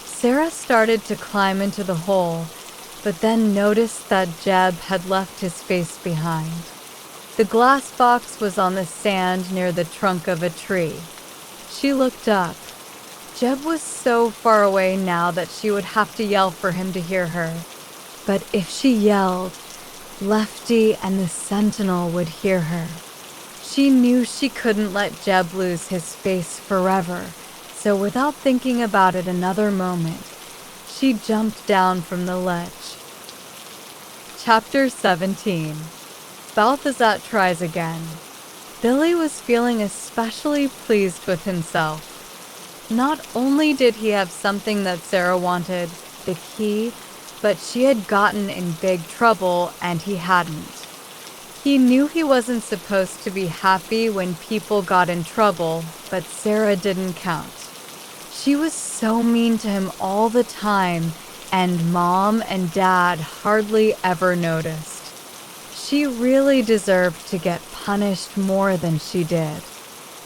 Sarah started to climb into the hole, but then noticed that Jeb had left his face behind. The glass box was on the sand near the trunk of a tree. She looked up. Jeb was so far away now that she would have to yell for him to hear her. But if she yelled, Lefty and the sentinel would hear her. She knew she couldn't let Jeb lose his face forever, so without thinking about it another moment, she jumped down from the ledge. Chapter 17. Balthazar Tries Again. Billy was feeling especially pleased with himself. Not only did he have something that Sarah wanted, the key, but she had gotten in big trouble and he hadn't. He knew he wasn't supposed to be happy when people got in trouble, but Sarah didn't count. She was so mean to him all the time, and Mom and Dad hardly ever noticed. She really deserved to get punished more than she did.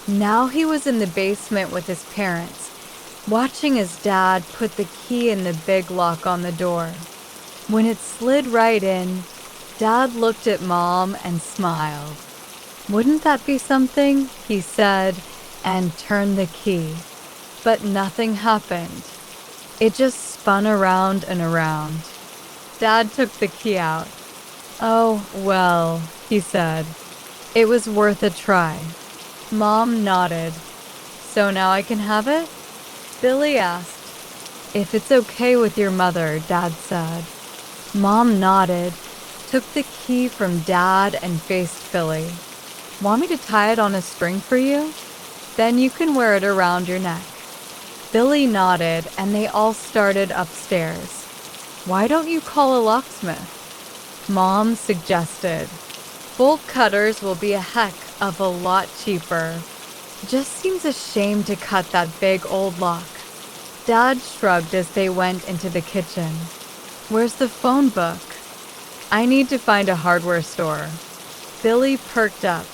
Now he was in the basement with his parents, watching his dad put the key in the big lock on the door. When it slid right in, Dad looked at Mom and smiled. "Wouldn't that be something?" he said, and turned the key. But nothing happened. It just spun around and around. Dad took the key out. "Oh, well," he said. "It was worth a try." Mom nodded. "So now I can have it?" Billy asked. "If it's okay with your mother," Dad said. Mom nodded, took the key from Dad and faced Billy. "Want me to tie it on a string for you? Then you can wear it around your neck." Billy nodded, and they all started upstairs. "Why don't you call a locksmith?" Mom suggested. "Bolt cutters will be a heck of a lot cheaper. Just seems a shame to cut that big old lock." Dad shrugged as they went into the kitchen. "Where's the phone book?" "I need to find a hardware store." Billy perked up.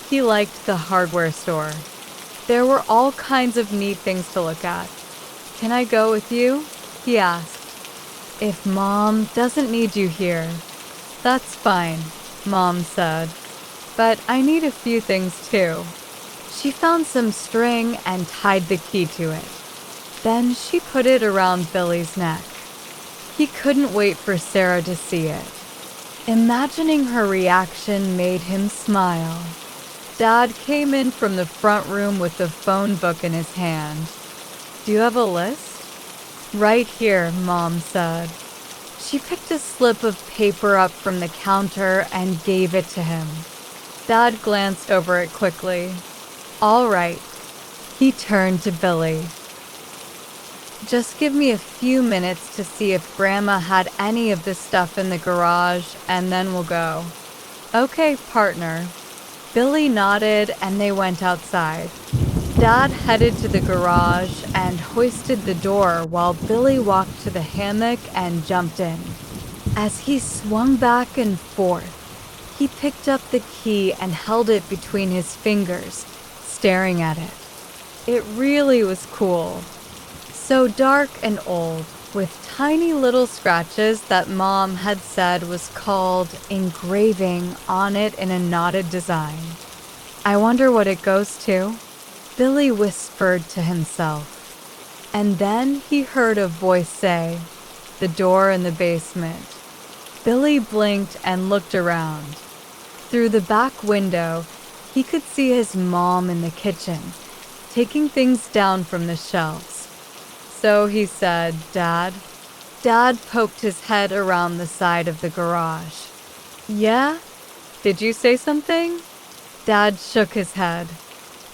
He liked the hardware store. There were all kinds of neat things to look at. "Can I go with you?" he asked. "If Mom doesn't need you here." "That's fine," Mom said. "But I need a few things too." She found some string and tied the key to it. Then she put it around Billy's neck. He couldn't wait for Sarah to see it. Imagining her reaction made him smile. Dad came in from the front room with the phone book in his hand. "Do you have a list?" "Right here," Mom said. She picked a slip of paper up from the counter and gave it to him. Dad glanced over it quickly. "All right." He turned to Billy. "Just give me a few minutes to see if Grandma had any of this stuff in the garage, and then we'll go." "Okay, partner." Billy nodded and they went outside. Dad headed to the garage and hoisted the door while Billy walked to the hammock and jumped in. As he swung back and forth, he picked up the key and held it between his fingers, staring at it. It really was cool. So dark and old, with tiny little scratches that Mom had said was called engraving on it in a knotted design. "I wonder what it goes to?" Billy whispered to himself. And then he heard a voice say, "The door in the basement." Billy blinked and looked around. Through the back window, he could see his mom in the kitchen, taking things down from the shelves. So he said, "Dad?" Dad poked his head around the side of the garage. "Yeah? Did you say something?" Dad shook his head.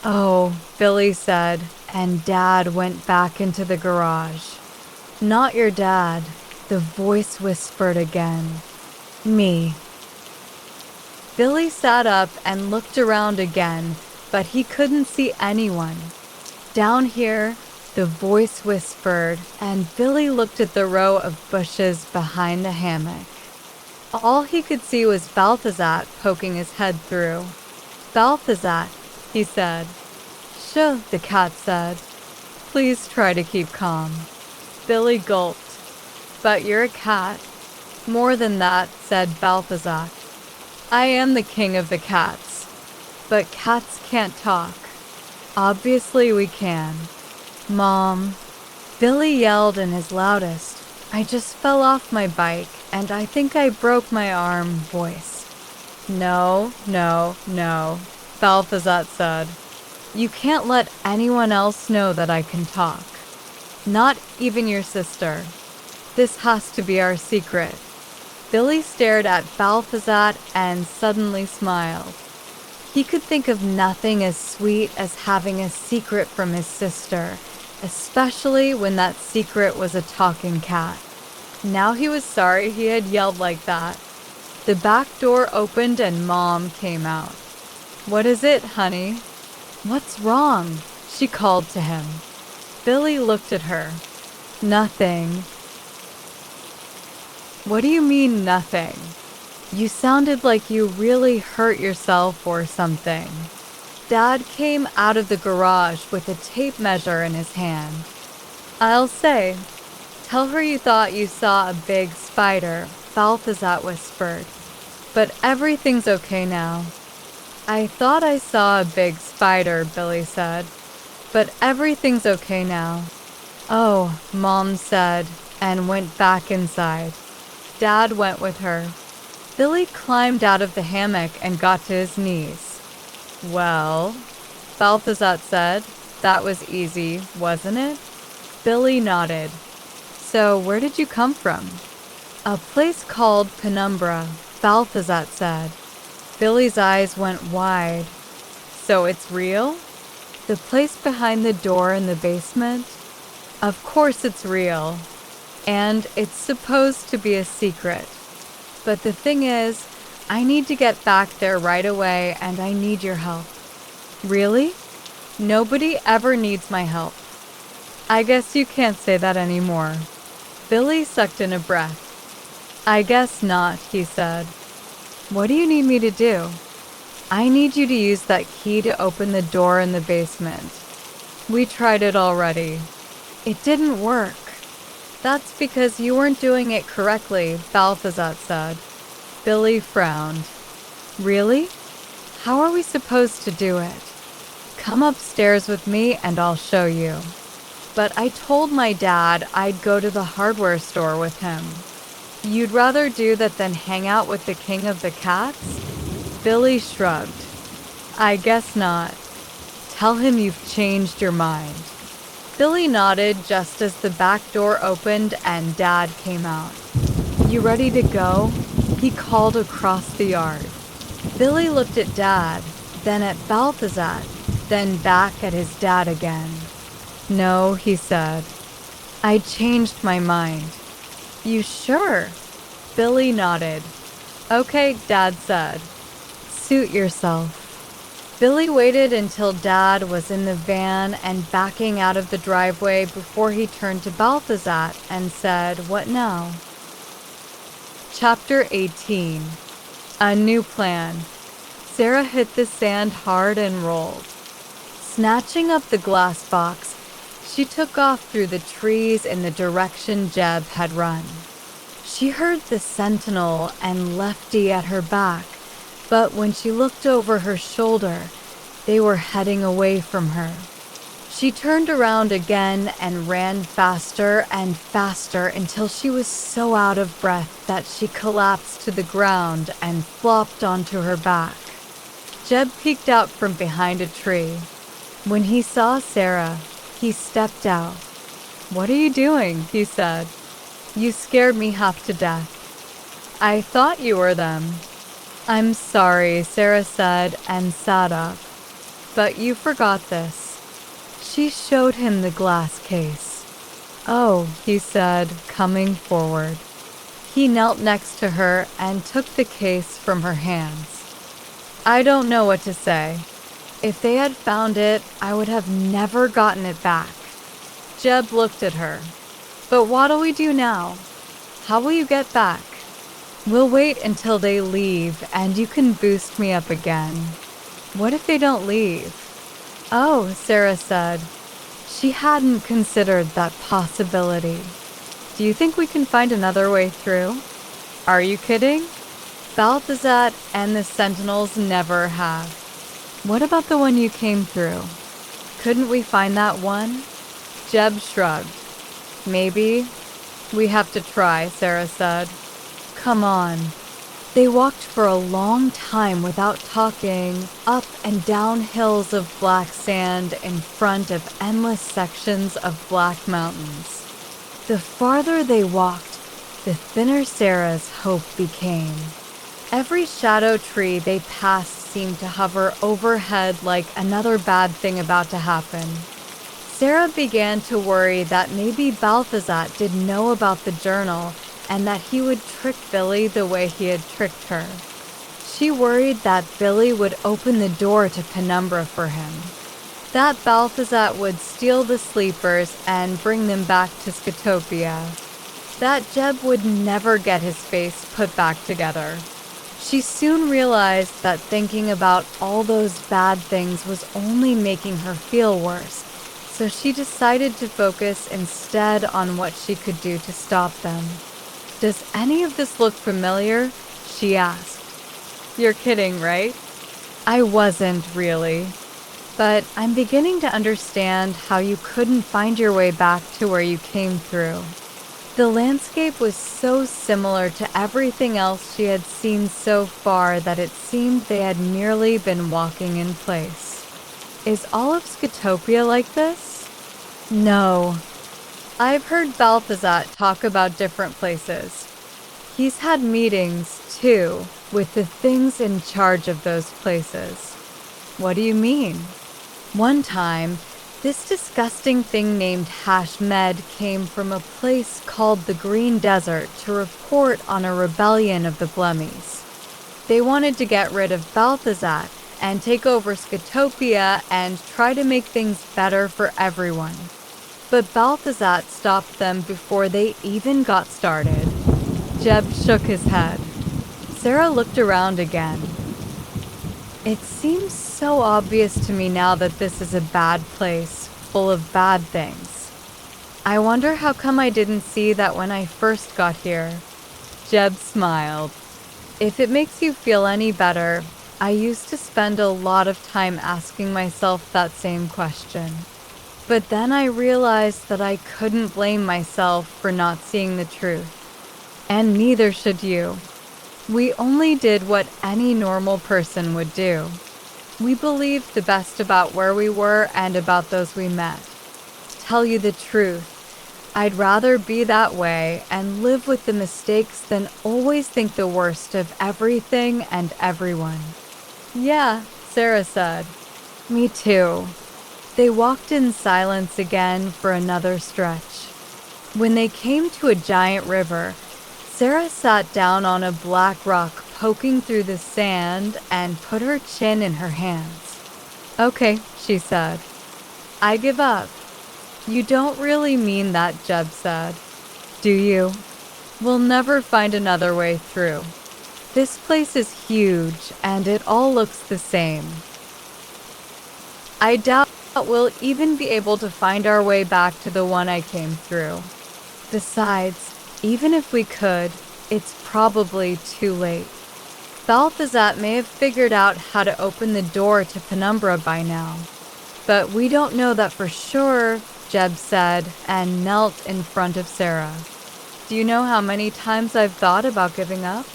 "Oh," Billy said, and Dad went back into the garage. "Not your dad," the voice whispered again. "Me." Billy sat up and looked around again, but he couldn't see anyone. Down here, the voice whispered, and Billy looked at the row of bushes behind the hammock. All he could see was Balthazar poking his head through. "Balthazar," he said. "Sure," the cat said. "Please try to keep calm." Billy gulped. "But you're a cat." "More than that," said Balthazar. "I am the king of the cats. But cats can't talk." "Obviously we can." "Mom," Billy yelled in his loudest, "I just fell off my bike, and I think I broke my arm," voice. "No, no, no," Balthazar said. "You can't let anyone else know that I can talk. Not even your sister. This has to be our secret." Billy stared at Balthazar and suddenly smiled. He could think of nothing as sweet as having a secret from his sister, especially when that secret was a talking cat. Now he was sorry he had yelled like that. The back door opened and Mom came out. "What is it, honey?" "What's wrong?" she called to him. Billy looked at her. "Nothing." "What do you mean, nothing? You sounded like you really hurt yourself or something." Dad came out of the garage with a tape measure in his hand. "I'll say. Tell her you thought you saw a big spider," Balthazar whispered. "But everything's okay now." "I thought I saw a big spider," Billy said. "But everything's okay now." "Oh," Mom said, and went back inside. Dad went with her. Billy climbed out of the hammock and got to his knees. "Well," Balthazar said, "that was easy, wasn't it?" Billy nodded. "So where did you come from?" "A place called Penumbra," Balthazar said. Billy's eyes went wide. "So it's real? The place behind the door in the basement?" "Of course it's real. And it's supposed to be a secret. But the thing is, I need to get back there right away and I need your help." "Really?" "Nobody ever needs my help." "I guess you can't say that anymore." Billy sucked in a breath. "I guess not," he said. "What do you need me to do?" "I need you to use that key to open the door in the basement." "We tried it already." "It didn't work." "That's because you weren't doing it correctly," Balthazar said. Billy frowned. "Really? How are we supposed to do it?" "Come upstairs with me and I'll show you." "But I told my dad I'd go to the hardware store with him." "You'd rather do that than hang out with the king of the cats?" Billy shrugged. "I guess not. Tell him you've changed your mind." Billy nodded just as the back door opened and Dad came out. "You ready to go?" he called across the yard. Billy looked at Dad, then at Balthazar, then back at his dad again. "No," he said. "I changed my mind." "You sure?" Billy nodded. "Okay," Dad said. "Suit yourself." Billy waited until Dad was in the van and backing out of the driveway before he turned to Balthazar and said, "What now?" Chapter 18. A New Plan. Sarah hit the sand hard and rolled. Snatching up the glass box, she took off through the trees in the direction Jeb had run. She heard the sentinel and Lefty at her back, but when she looked over her shoulder, they were heading away from her. She turned around again and ran faster and faster until she was so out of breath that she collapsed to the ground and flopped onto her back. Jeb peeked out from behind a tree. When he saw Sarah, he stepped out. "What are you doing?" he said. "You scared me half to death." "I thought you were them." "I'm sorry," Sarah said and sat up. "But you forgot this." She showed him the glass case. "Oh," he said, coming forward. He knelt next to her and took the case from her hands. "I don't know what to say. If they had found it, I would have never gotten it back." Jeb looked at her. "But what'll we do now? How will you get back?" "We'll wait until they leave, and you can boost me up again." "What if they don't leave?" "Oh," Sarah said. She hadn't considered that possibility. "Do you think we can find another way through?" "Are you kidding? Balthazar and the sentinels never have." "What about the one you came through? Couldn't we find that one?" Jeb shrugged. "Maybe. We have to try," Sarah said. "Come on." They walked for a long time without talking, up and down hills of black sand in front of endless sections of black mountains. The farther they walked, the thinner Sarah's hope became. Every shadow tree they passed seemed to hover overhead like another bad thing about to happen. Sarah began to worry that maybe Balthazar did know about the journal and that he would trick Billy the way he had tricked her. She worried that Billy would open the door to Penumbra for him, that Balthazar would steal the sleepers and bring them back to Scritopia, that Jeb would never get his face put back together. She soon realized that thinking about all those bad things was only making her feel worse, so she decided to focus instead on what she could do to stop them. "Does any of this look familiar?" she asked. "You're kidding, right?" I wasn't really. But I'm beginning to understand how you couldn't find your way back to where you came through. The landscape was so similar to everything else she had seen so far that it seemed they had merely been walking in place. Is all of Scritopia like this? No. I've heard Balthazar talk about different places. He's had meetings, too, with the things in charge of those places. What do you mean? One time, this disgusting thing named Hashmed came from a place called the Green Desert to report on a rebellion of the Blemmies. They wanted to get rid of Balthazar and take over Scritopia and try to make things better for everyone. But Balthazar stopped them before they even got started. Jeb shook his head. Sarah looked around again. It seems so obvious to me now that this is a bad place, full of bad things. I wonder how come I didn't see that when I first got here. Jeb smiled. If it makes you feel any better, I used to spend a lot of time asking myself that same question. But then I realized that I couldn't blame myself for not seeing the truth. And neither should you. We only did what any normal person would do. We believed the best about where we were and about those we met. Tell you the truth, I'd rather be that way and live with the mistakes than always think the worst of everything and everyone. Yeah, Sarah said. Me too. They walked in silence again for another stretch. When they came to a giant river, Sarah sat down on a black rock poking through the sand and put her chin in her hands. "Okay," she said. "I give up." "You don't really mean that," Jeb said. "Do you? We'll never find another way through. This place is huge and it all looks the same. I doubt we'll even be able to find our way back to the one I came through. Besides, even if we could, it's probably too late. Balthazar may have figured out how to open the door to Penumbra by now. But we don't know that for sure," Jeb said, and knelt in front of Sarah. "Do you know how many times I've thought about giving up?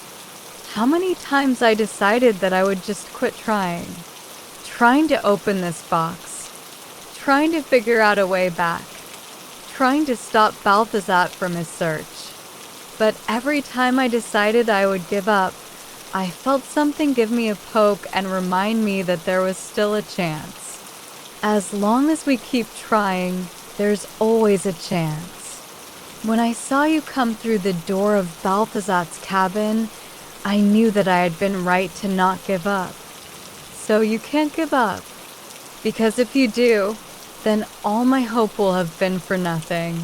How many times I decided that I would just quit trying? Trying to open this box. Trying to figure out a way back. Trying to stop Balthazar from his search. But every time I decided I would give up, I felt something give me a poke and remind me that there was still a chance. As long as we keep trying, there's always a chance. When I saw you come through the door of Balthazar's cabin, I knew that I had been right to not give up. So you can't give up. Because if you do, then all my hope will have been for nothing."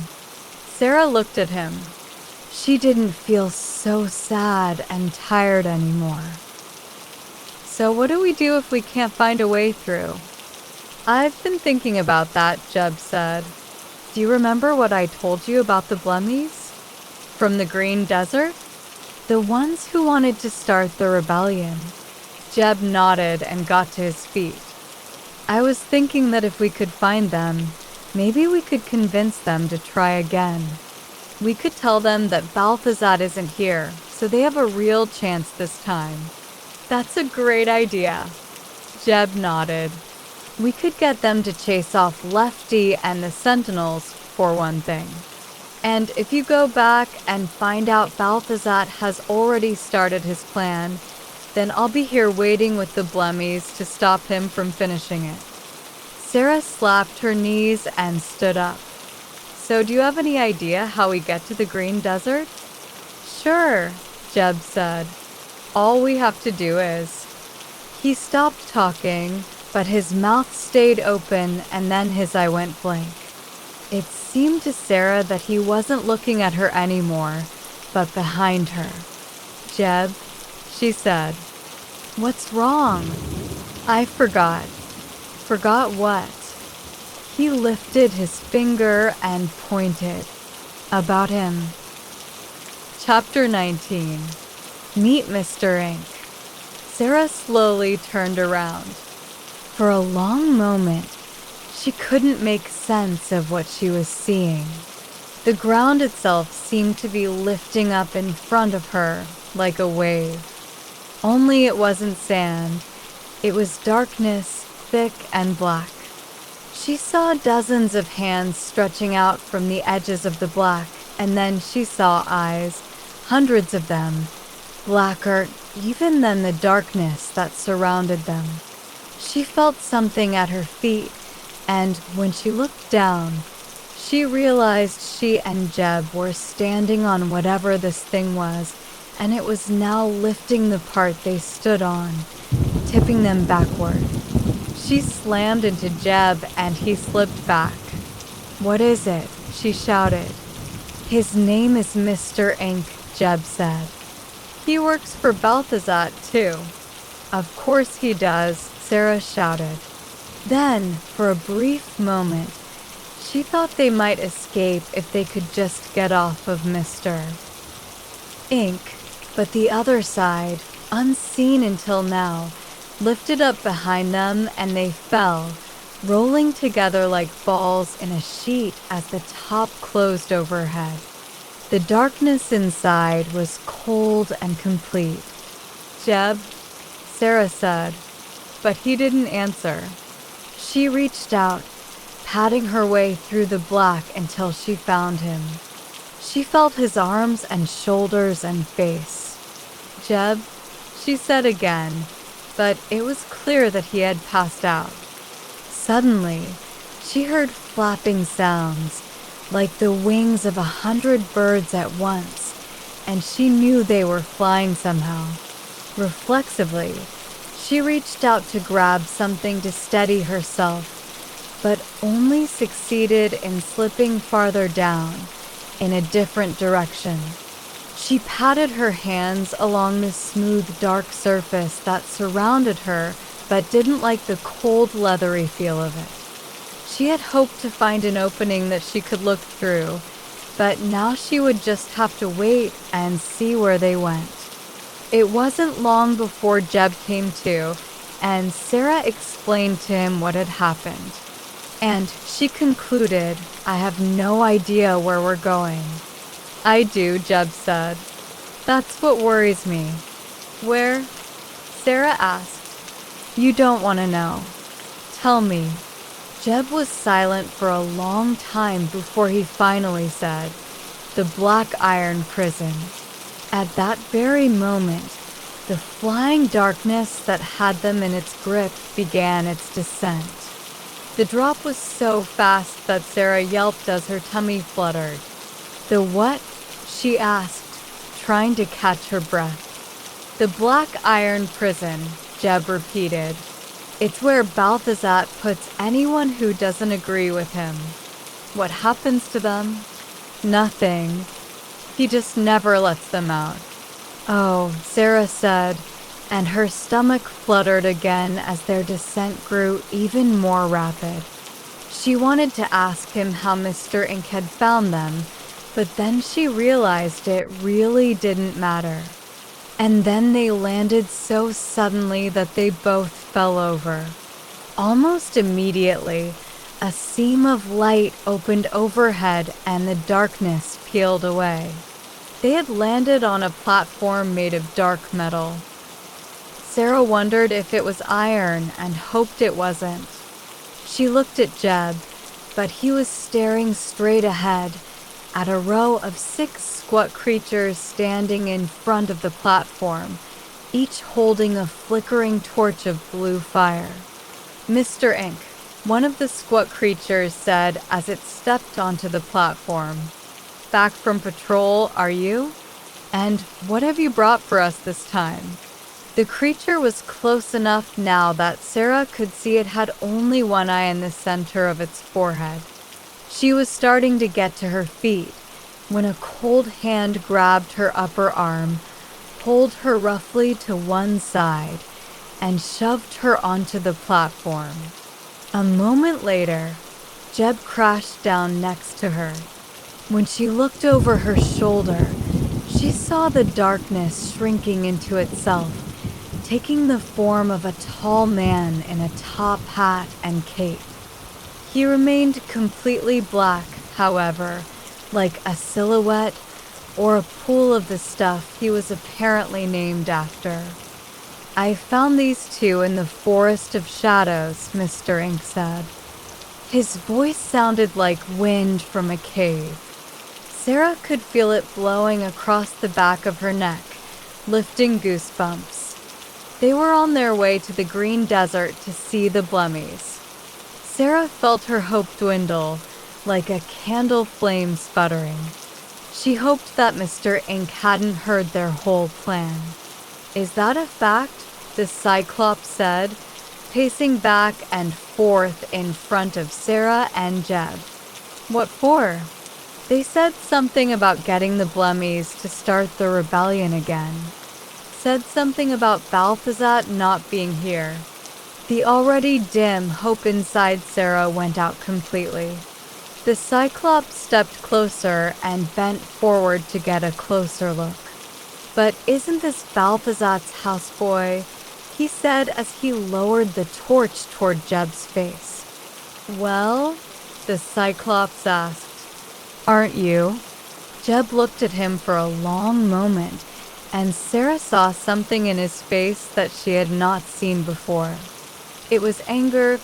Sarah looked at him. She didn't feel so sad and tired anymore. "So what do we do if we can't find a way through?" "I've been thinking about that," Jeb said. "Do you remember what I told you about the Blemmies? From the Green Desert? The ones who wanted to start the rebellion." Jeb nodded and got to his feet. "I was thinking that if we could find them, maybe we could convince them to try again. We could tell them that Balthazar isn't here, so they have a real chance this time." "That's a great idea." Jeb nodded. "We could get them to chase off Lefty and the Sentinels, for one thing. And if you go back and find out Balthazar has already started his plan, then I'll be here waiting with the blemmies to stop him from finishing it." Sarah slapped her knees and stood up. "So do you have any idea how we get to the Green Desert?" "Sure," Jeb said. "All we have to do is..." He stopped talking, but his mouth stayed open and then his eye went blank. It seemed to Sarah that he wasn't looking at her anymore, but behind her. "Jeb," she said. "What's wrong?" "I forgot." "Forgot what?" He lifted his finger and pointed. "About him." Chapter 19. Meet Mr. Ink. Sarah slowly turned around. For a long moment, she couldn't make sense of what she was seeing. The ground itself seemed to be lifting up in front of her like a wave. Only it wasn't sand. It was darkness, thick and black. She saw dozens of hands stretching out from the edges of the black, and then she saw eyes, hundreds of them, blacker even than the darkness that surrounded them. She felt something at her feet, and when she looked down, she realized she and Jeb were standing on whatever this thing was, and it was now lifting the part they stood on, tipping them backward. She slammed into Jeb and he slipped back. "What is it?" she shouted. "His name is Mr. Ink," Jeb said. "He works for Balthazar, too." "Of course he does," Sarah shouted. Then, for a brief moment, she thought they might escape if they could just get off of Mr. Ink, but the other side, unseen until now, lifted up behind them and they fell, rolling together like balls in a sheet as the top closed overhead. The darkness inside was cold and complete. "Jeb," Sarah said, but he didn't answer. She reached out, patting her way through the black until she found him. She felt his arms and shoulders and face. "Jeb," she said again, but it was clear that he had passed out. Suddenly, she heard flapping sounds, like the wings of 100 birds at once, and she knew they were flying somehow. Reflexively, she reached out to grab something to steady herself, but only succeeded in slipping farther down, in a different direction. She patted her hands along the smooth, dark surface that surrounded her, but didn't like the cold, leathery feel of it. She had hoped to find an opening that she could look through, but now she would just have to wait and see where they went. It wasn't long before Jeb came to, and Sarah explained to him what had happened. And she concluded, "I have no idea where we're going." "I do," Jeb said. "That's what worries me." "Where?" Sarah asked. "You don't want to know. Tell me." Jeb was silent for a long time before he finally said, "The Black Iron Prison." At that very moment, the flying darkness that had them in its grip began its descent. The drop was so fast that Sarah yelped as her tummy fluttered. "The what?" she asked, trying to catch her breath. "The Black Iron Prison," Jeb repeated. "It's where Balthazar puts anyone who doesn't agree with him." "What happens to them?" "Nothing. He just never lets them out." "Oh," Sarah said, and her stomach fluttered again as their descent grew even more rapid. She wanted to ask him how Mr. Ink had found them, but then she realized it really didn't matter. And then they landed so suddenly that they both fell over. Almost immediately, a seam of light opened overhead and the darkness peeled away. They had landed on a platform made of dark metal. Sarah wondered if it was iron and hoped it wasn't. She looked at Jeb, but he was staring straight ahead, at a row of 6 squat creatures standing in front of the platform, each holding a flickering torch of blue fire. "Mr. Ink," one of the squat creatures said as it stepped onto the platform. "Back from patrol, are you? And what have you brought for us this time?" The creature was close enough now that Sarah could see it had only one eye in the center of its forehead. She was starting to get to her feet when a cold hand grabbed her upper arm, pulled her roughly to one side, and shoved her onto the platform. A moment later, Jeb crashed down next to her. When she looked over her shoulder, she saw the darkness shrinking into itself, taking the form of a tall man in a top hat and cape. He remained completely black, however, like a silhouette or a pool of the stuff he was apparently named after. "I found these 2 in the Forest of Shadows," Mr. Ink said. His voice sounded like wind from a cave. Sarah could feel it blowing across the back of her neck, lifting goosebumps. They were on their way to the green desert to see the Blummies. Sarah felt her hope dwindle, like a candle flame sputtering. She hoped that Mr. Ink hadn't heard their whole plan. "Is that a fact?" the Cyclops said, pacing back and forth in front of Sarah and Jeb. "What for?" "They said something about getting the Blummies to start the rebellion again. Said something about Balthazar not being here." The already dim hope inside Sarah went out completely. The Cyclops stepped closer and bent forward to get a closer look. "But isn't this Balthazar's houseboy?" he said as he lowered the torch toward Jeb's face. "Well?" the Cyclops asked. "Aren't you?" Jeb looked at him for a long moment, and Sarah saw something in his face that she had not seen before. It was anger,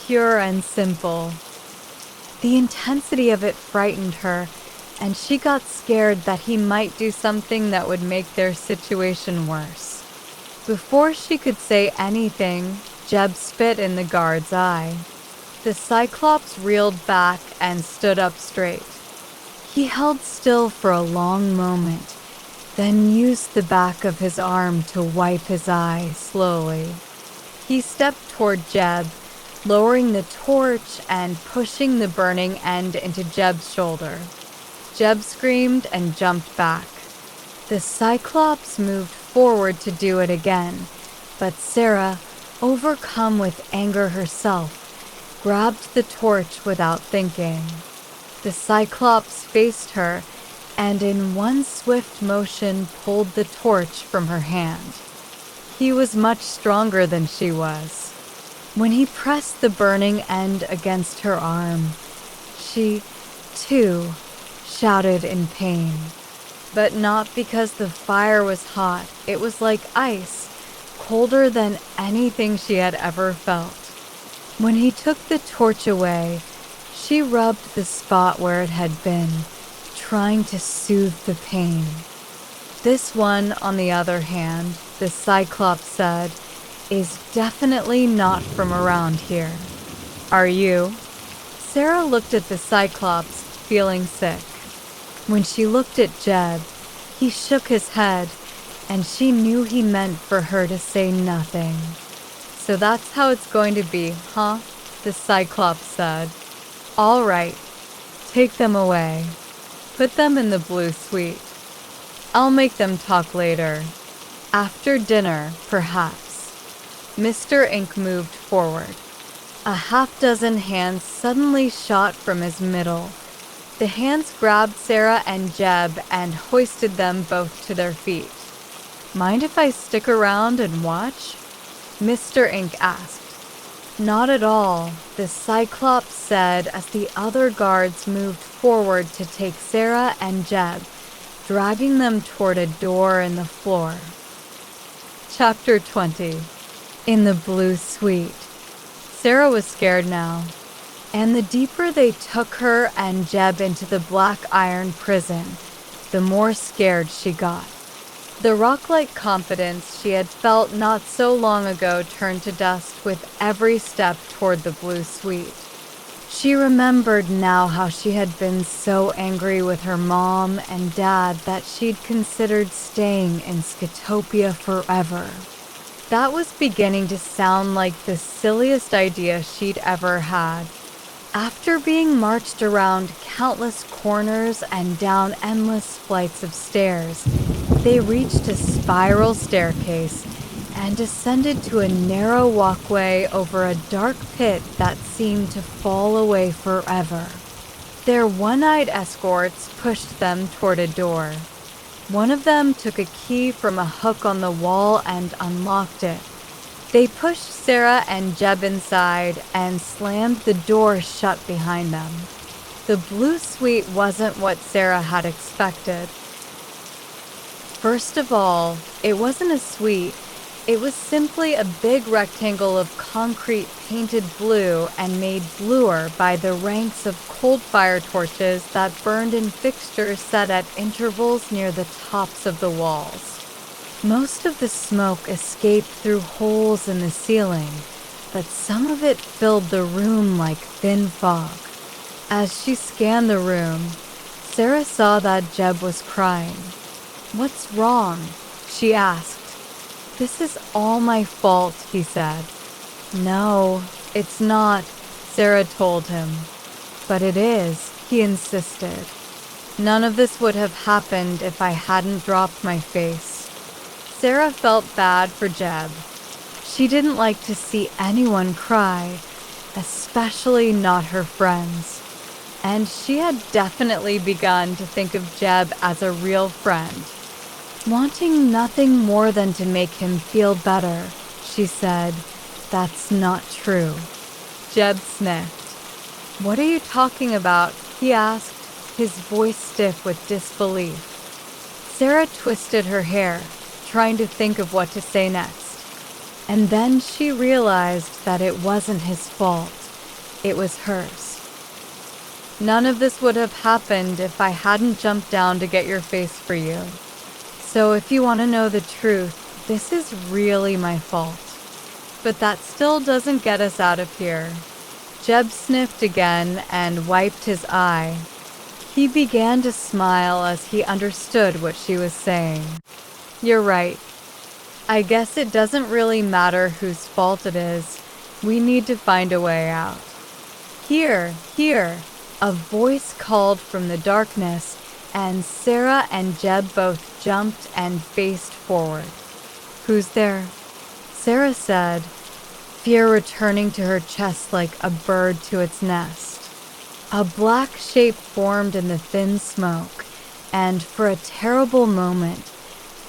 pure and simple. The intensity of it frightened her, and she got scared that he might do something that would make their situation worse. Before she could say anything, Jeb spit in the guard's eye. The Cyclops reeled back and stood up straight. He held still for a long moment, then used the back of his arm to wipe his eye slowly. He stepped toward Jeb, lowering the torch and pushing the burning end into Jeb's shoulder. Jeb screamed and jumped back. The Cyclops moved forward to do it again, but Sarah, overcome with anger herself, grabbed the torch without thinking. The Cyclops faced her, and in one swift motion pulled the torch from her hand. He was much stronger than she was. When he pressed the burning end against her arm, she, too, shouted in pain. But not because the fire was hot. It was like ice, colder than anything she had ever felt. When he took the torch away, she rubbed the spot where it had been, trying to soothe the pain. "This one, on the other hand," the Cyclops said, "is definitely not from around here. Are you?" Sarah looked at the Cyclops, feeling sick. When she looked at Jeb, he shook his head, and she knew he meant for her to say nothing. "So that's how it's going to be, huh?" the Cyclops said. "All right, take them away. Put them in the blue suite. I'll make them talk later. After dinner, perhaps." Mr. Ink moved forward. A half-dozen hands suddenly shot from his middle. The hands grabbed Sarah and Jeb and hoisted them both to their feet. "Mind if I stick around and watch?" Mr. Ink asked. "Not at all," the Cyclops said as the other guards moved forward to take Sarah and Jeb, dragging them toward a door in the floor. Chapter 20. In the blue suite. Sarah was scared now. And the deeper they took her and Jeb into the black iron prison, the more scared she got. The rock-like confidence she had felt not so long ago turned to dust with every step toward the blue suite. She remembered now how she had been so angry with her mom and dad that she'd considered staying in Skitopia forever. That was beginning to sound like the silliest idea she'd ever had. After being marched around countless corners and down endless flights of stairs, they reached a spiral staircase and descended to a narrow walkway over a dark pit that seemed to fall away forever. Their one-eyed escorts pushed them toward a door. One of them took a key from a hook on the wall and unlocked it. They pushed Sarah and Jeb inside and slammed the door shut behind them. The blue suite wasn't what Sarah had expected. First of all, it wasn't a suite. It was simply a big rectangle of concrete painted blue and made bluer by the ranks of cold fire torches that burned in fixtures set at intervals near the tops of the walls. Most of the smoke escaped through holes in the ceiling, but some of it filled the room like thin fog. As she scanned the room, Sarah saw that Jeb was crying. "What's wrong?" she asked. "This is all my fault," he said. "No, it's not," Sarah told him. "But it is," he insisted. "None of this would have happened if I hadn't dropped my face." Sarah felt bad for Jeb. She didn't like to see anyone cry, especially not her friends. And she had definitely begun to think of Jeb as a real friend. Wanting nothing more than to make him feel better, she said, "That's not true." Jeb sniffed. "What are you talking about?" he asked, his voice stiff with disbelief. Sarah twisted her hair, trying to think of what to say next. And then she realized that it wasn't his fault. It was hers. "None of this would have happened if I hadn't jumped down to get your face for you. So if you want to know the truth, this is really my fault. But that still doesn't get us out of here." Jeb sniffed again and wiped his eye. He began to smile as he understood what she was saying. "You're right. I guess it doesn't really matter whose fault it is. We need to find a way out." "Here, here," a voice called from the darkness, and Sarah and Jeb both jumped and faced forward. "Who's there?" Sarah said, fear returning to her chest like a bird to its nest. A black shape formed in the thin smoke, and for a terrible moment,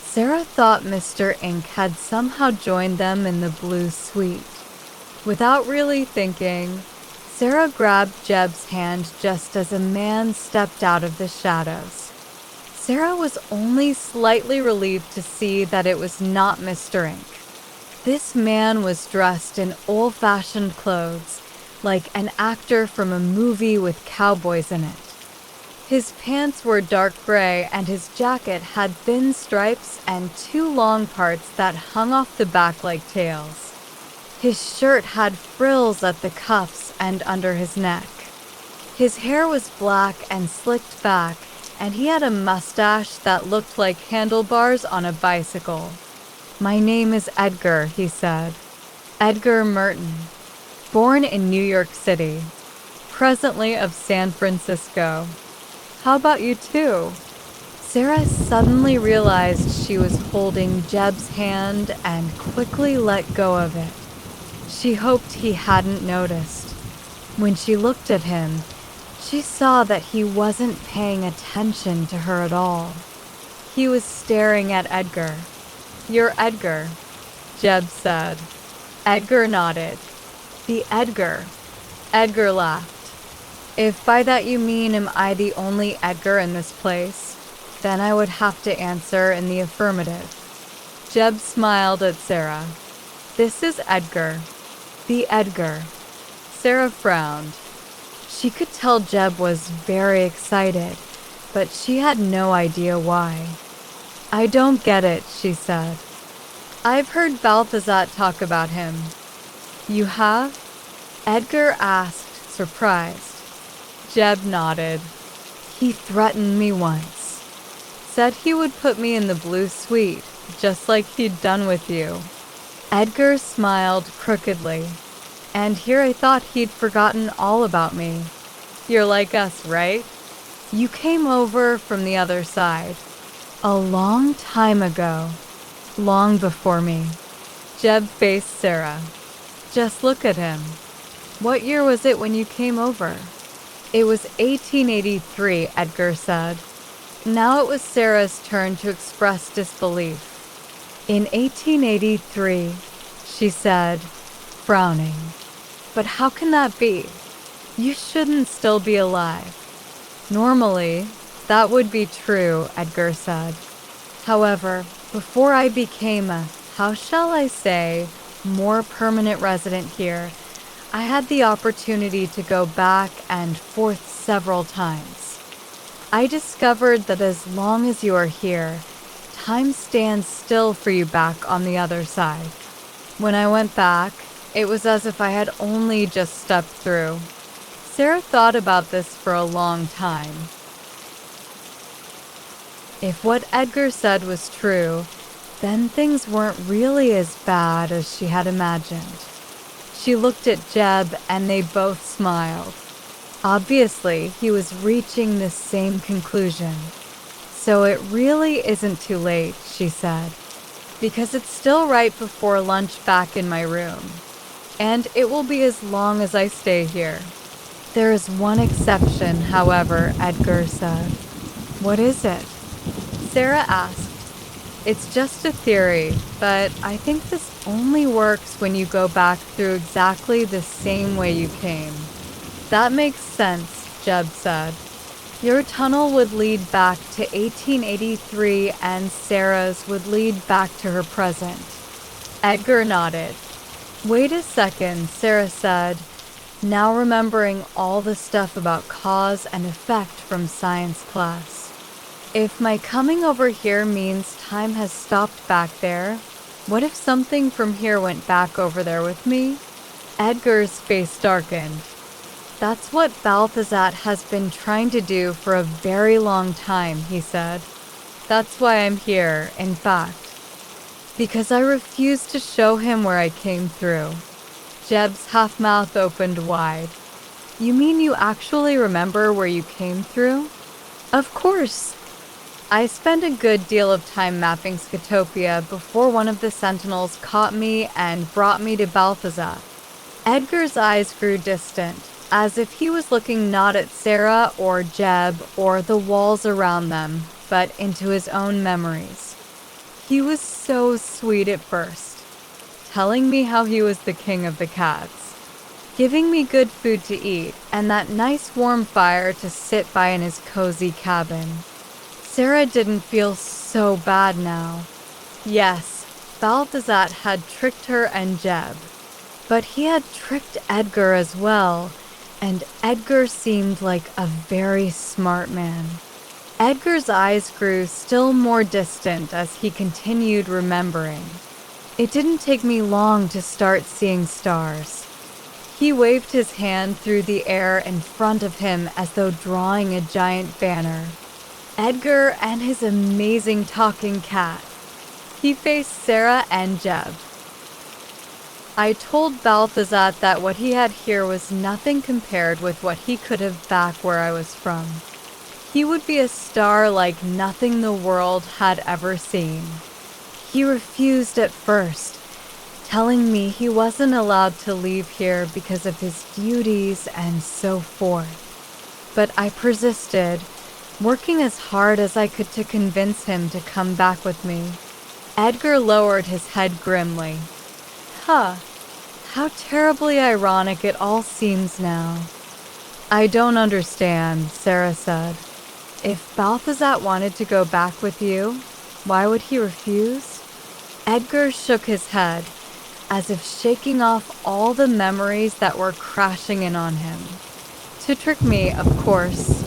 Sarah thought Mr. Ink had somehow joined them in the blue suite. Without really thinking, Sarah grabbed Jeb's hand just as a man stepped out of the shadows. Sarah was only slightly relieved to see that it was not Mr. Ink. This man was dressed in old-fashioned clothes, like an actor from a movie with cowboys in it. His pants were dark gray and his jacket had thin stripes and two long parts that hung off the back like tails. His shirt had frills at the cuffs and under his neck. His hair was black and slicked back, and he had a mustache that looked like handlebars on a bicycle. "My name is Edgar," he said. "Edgar Merton. Born in New York City. Presently of San Francisco. How about you too?" Sarah suddenly realized she was holding Jeb's hand and quickly let go of it. She hoped he hadn't noticed. When she looked at him, she saw that he wasn't paying attention to her at all. He was staring at Edgar. "You're Edgar," Jeb said. Edgar nodded. "The Edgar." Edgar laughed. "If by that you mean am I the only Edgar in this place, then I would have to answer in the affirmative." Jeb smiled at Sarah. "This is Edgar. The Edgar." Sarah frowned. She could tell Jeb was very excited, but she had no idea why. "I don't get it," she said. "I've heard Balthazar talk about him." "You have?" Edgar asked, surprised. Jeb nodded. "He threatened me once. Said he would put me in the blue suite, just like he'd done with you." Edgar smiled crookedly. "And here I thought he'd forgotten all about me. You're like us, right? You came over from the other side. A long time ago. Long before me." Jeb faced Sarah. "Just look at him. What year was it when you came over?" "It was 1883, Edgar said. Now it was Sarah's turn to express disbelief. "In 1883, she said, frowning. "But how can that be? You shouldn't still be alive." "Normally, that would be true," Edgar said. "However, before I became a, how shall I say, more permanent resident here, I had the opportunity to go back and forth several times. I discovered that as long as you are here, time stands still for you back on the other side. When I went back, it was as if I had only just stepped through." Sarah thought about this for a long time. If what Edgar said was true, then things weren't really as bad as she had imagined. She looked at Jeb and they both smiled. Obviously, he was reaching the same conclusion. "So it really isn't too late," she said, "because it's still right before lunch back in my room. And it will be as long as I stay here." "There is one exception, however," Edgar said. "What is it?" Sarah asked. "It's just a theory, but I think this only works when you go back through exactly the same way you came." "That makes sense," Jeb said. "Your tunnel would lead back to 1883 and Sarah's would lead back to her present." Edgar nodded. "Wait a second," Sarah said, now remembering all the stuff about cause and effect from science class. "If my coming over here means time has stopped back there, what if something from here went back over there with me?" Edgar's face darkened. "That's what Balthazar has been trying to do for a very long time," he said. "That's why I'm here, in fact. Because I refuse to show him where I came through." Jeb's half-mouth opened wide. "You mean you actually remember where you came through?" "Of course. I spent a good deal of time mapping Scatopia before one of the sentinels caught me and brought me to Balthazar." Edgar's eyes grew distant, as if he was looking not at Sarah or Jeb or the walls around them, but into his own memories. "He was so sweet at first, telling me how he was the king of the cats, giving me good food to eat, and that nice warm fire to sit by in his cozy cabin." Sarah didn't feel so bad now. Yes, Balthazar had tricked her and Jeb, but he had tricked Edgar as well, and Edgar seemed like a very smart man. Edgar's eyes grew still more distant as he continued remembering. "It didn't take me long to start seeing stars." He waved his hand through the air in front of him as though drawing a giant banner. Edgar and his amazing talking cat. He faced Sarah and Jeb. "I told Balthazar that what he had here was nothing compared with what he could have back where I was from. He would be a star like nothing the world had ever seen. He refused at first, telling me he wasn't allowed to leave here because of his duties and so forth. But I persisted, working as hard as I could to convince him to come back with me." Edgar lowered his head grimly. "Huh, how terribly ironic it all seems now." "I don't understand," Sarah said. "If Balthazar wanted to go back with you, why would he refuse?" Edgar shook his head, as if shaking off all the memories that were crashing in on him. To trick me, of course.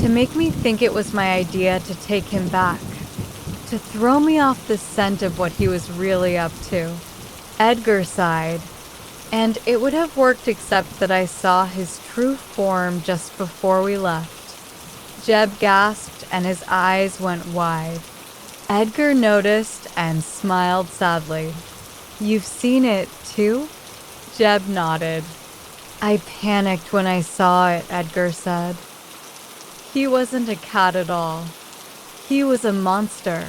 To make me think it was my idea to take him back. To throw me off the scent of what he was really up to. Edgar sighed. And it would have worked except that I saw his true form just before we left. Jeb gasped and his eyes went wide. Edgar noticed and smiled sadly. You've seen it, too? Jeb nodded. I panicked when I saw it, Edgar said. He wasn't a cat at all. He was a monster.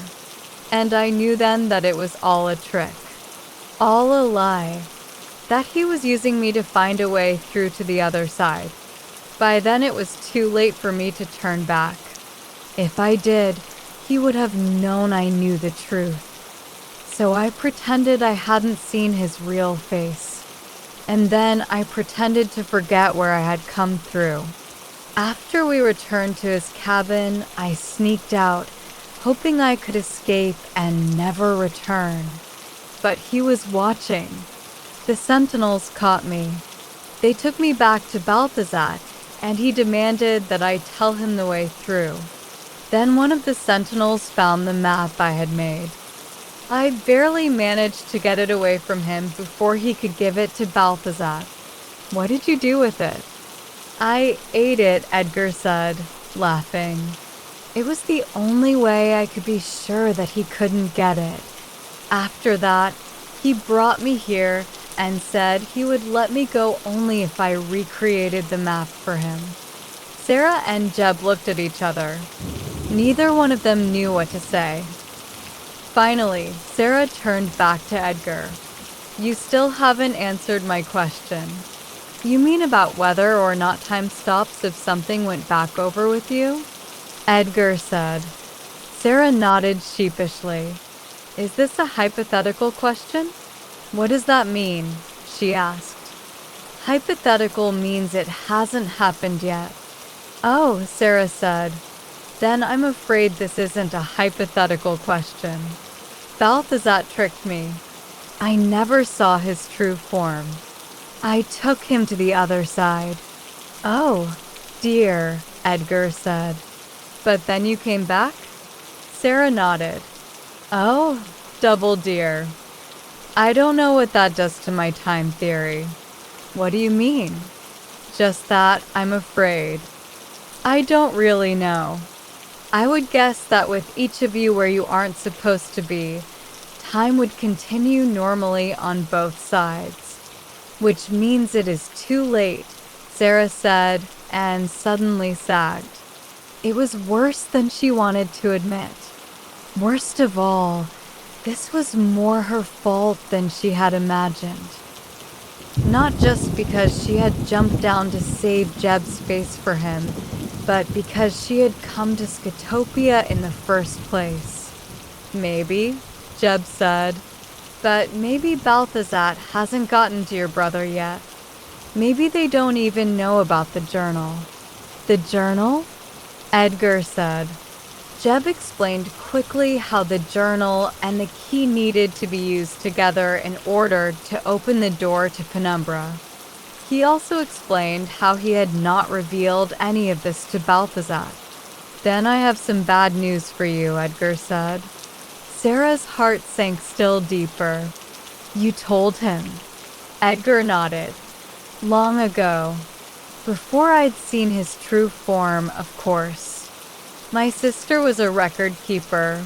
And I knew then that it was all a trick. All a lie. That he was using me to find a way through to the other side. By then it was too late for me to turn back. If I did, he would have known I knew the truth. So I pretended I hadn't seen his real face. And then I pretended to forget where I had come through. After we returned to his cabin, I sneaked out, hoping I could escape and never return. But he was watching. The sentinels caught me. They took me back to Balthazar, and he demanded that I tell him the way through. Then one of the sentinels found the map I had made. I barely managed to get it away from him before he could give it to Balthazar. What did you do with it? I ate it, Edgar said, laughing. It was the only way I could be sure that he couldn't get it. After that, he brought me here and said he would let me go only if I recreated the map for him. Sarah and Jeb looked at each other. Neither one of them knew what to say. Finally, Sarah turned back to Edgar. You still haven't answered my question. You mean about whether or not time stops if something went back over with you? Edgar said. Sarah nodded sheepishly. Is this a hypothetical question? What does that mean? She asked. Hypothetical means it hasn't happened yet. Oh, Sarah said. Then I'm afraid this isn't a hypothetical question. Balthazar tricked me. I never saw his true form. I took him to the other side. Oh, dear, Edgar said. But then you came back? Sarah nodded. Oh, double dear. I don't know what that does to my time theory. What do you mean? Just that I'm afraid. I don't really know. I would guess that with each of you where you aren't supposed to be, time would continue normally on both sides. Which means it is too late, Sarah said, and suddenly sagged. It was worse than she wanted to admit. Worst of all, this was more her fault than she had imagined. Not just because she had jumped down to save Jeb's face for him, but because she had come to Scatopia in the first place. Maybe, Jeb said, but maybe Balthazar hasn't gotten to your brother yet. Maybe they don't even know about the journal. The journal? Edgar said. Jeb explained quickly how the journal and the key needed to be used together in order to open the door to Penumbra. He also explained how he had not revealed any of this to Balthazar. Then I have some bad news for you, Edgar said. Sarah's heart sank still deeper. You told him. Edgar nodded. Long ago. Before I'd seen his true form, of course. My sister was a record keeper.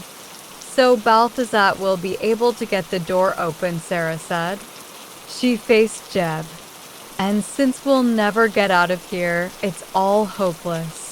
So Balthazar will be able to get the door open, Sarah said. She faced Jeb. And since we'll never get out of here, it's all hopeless.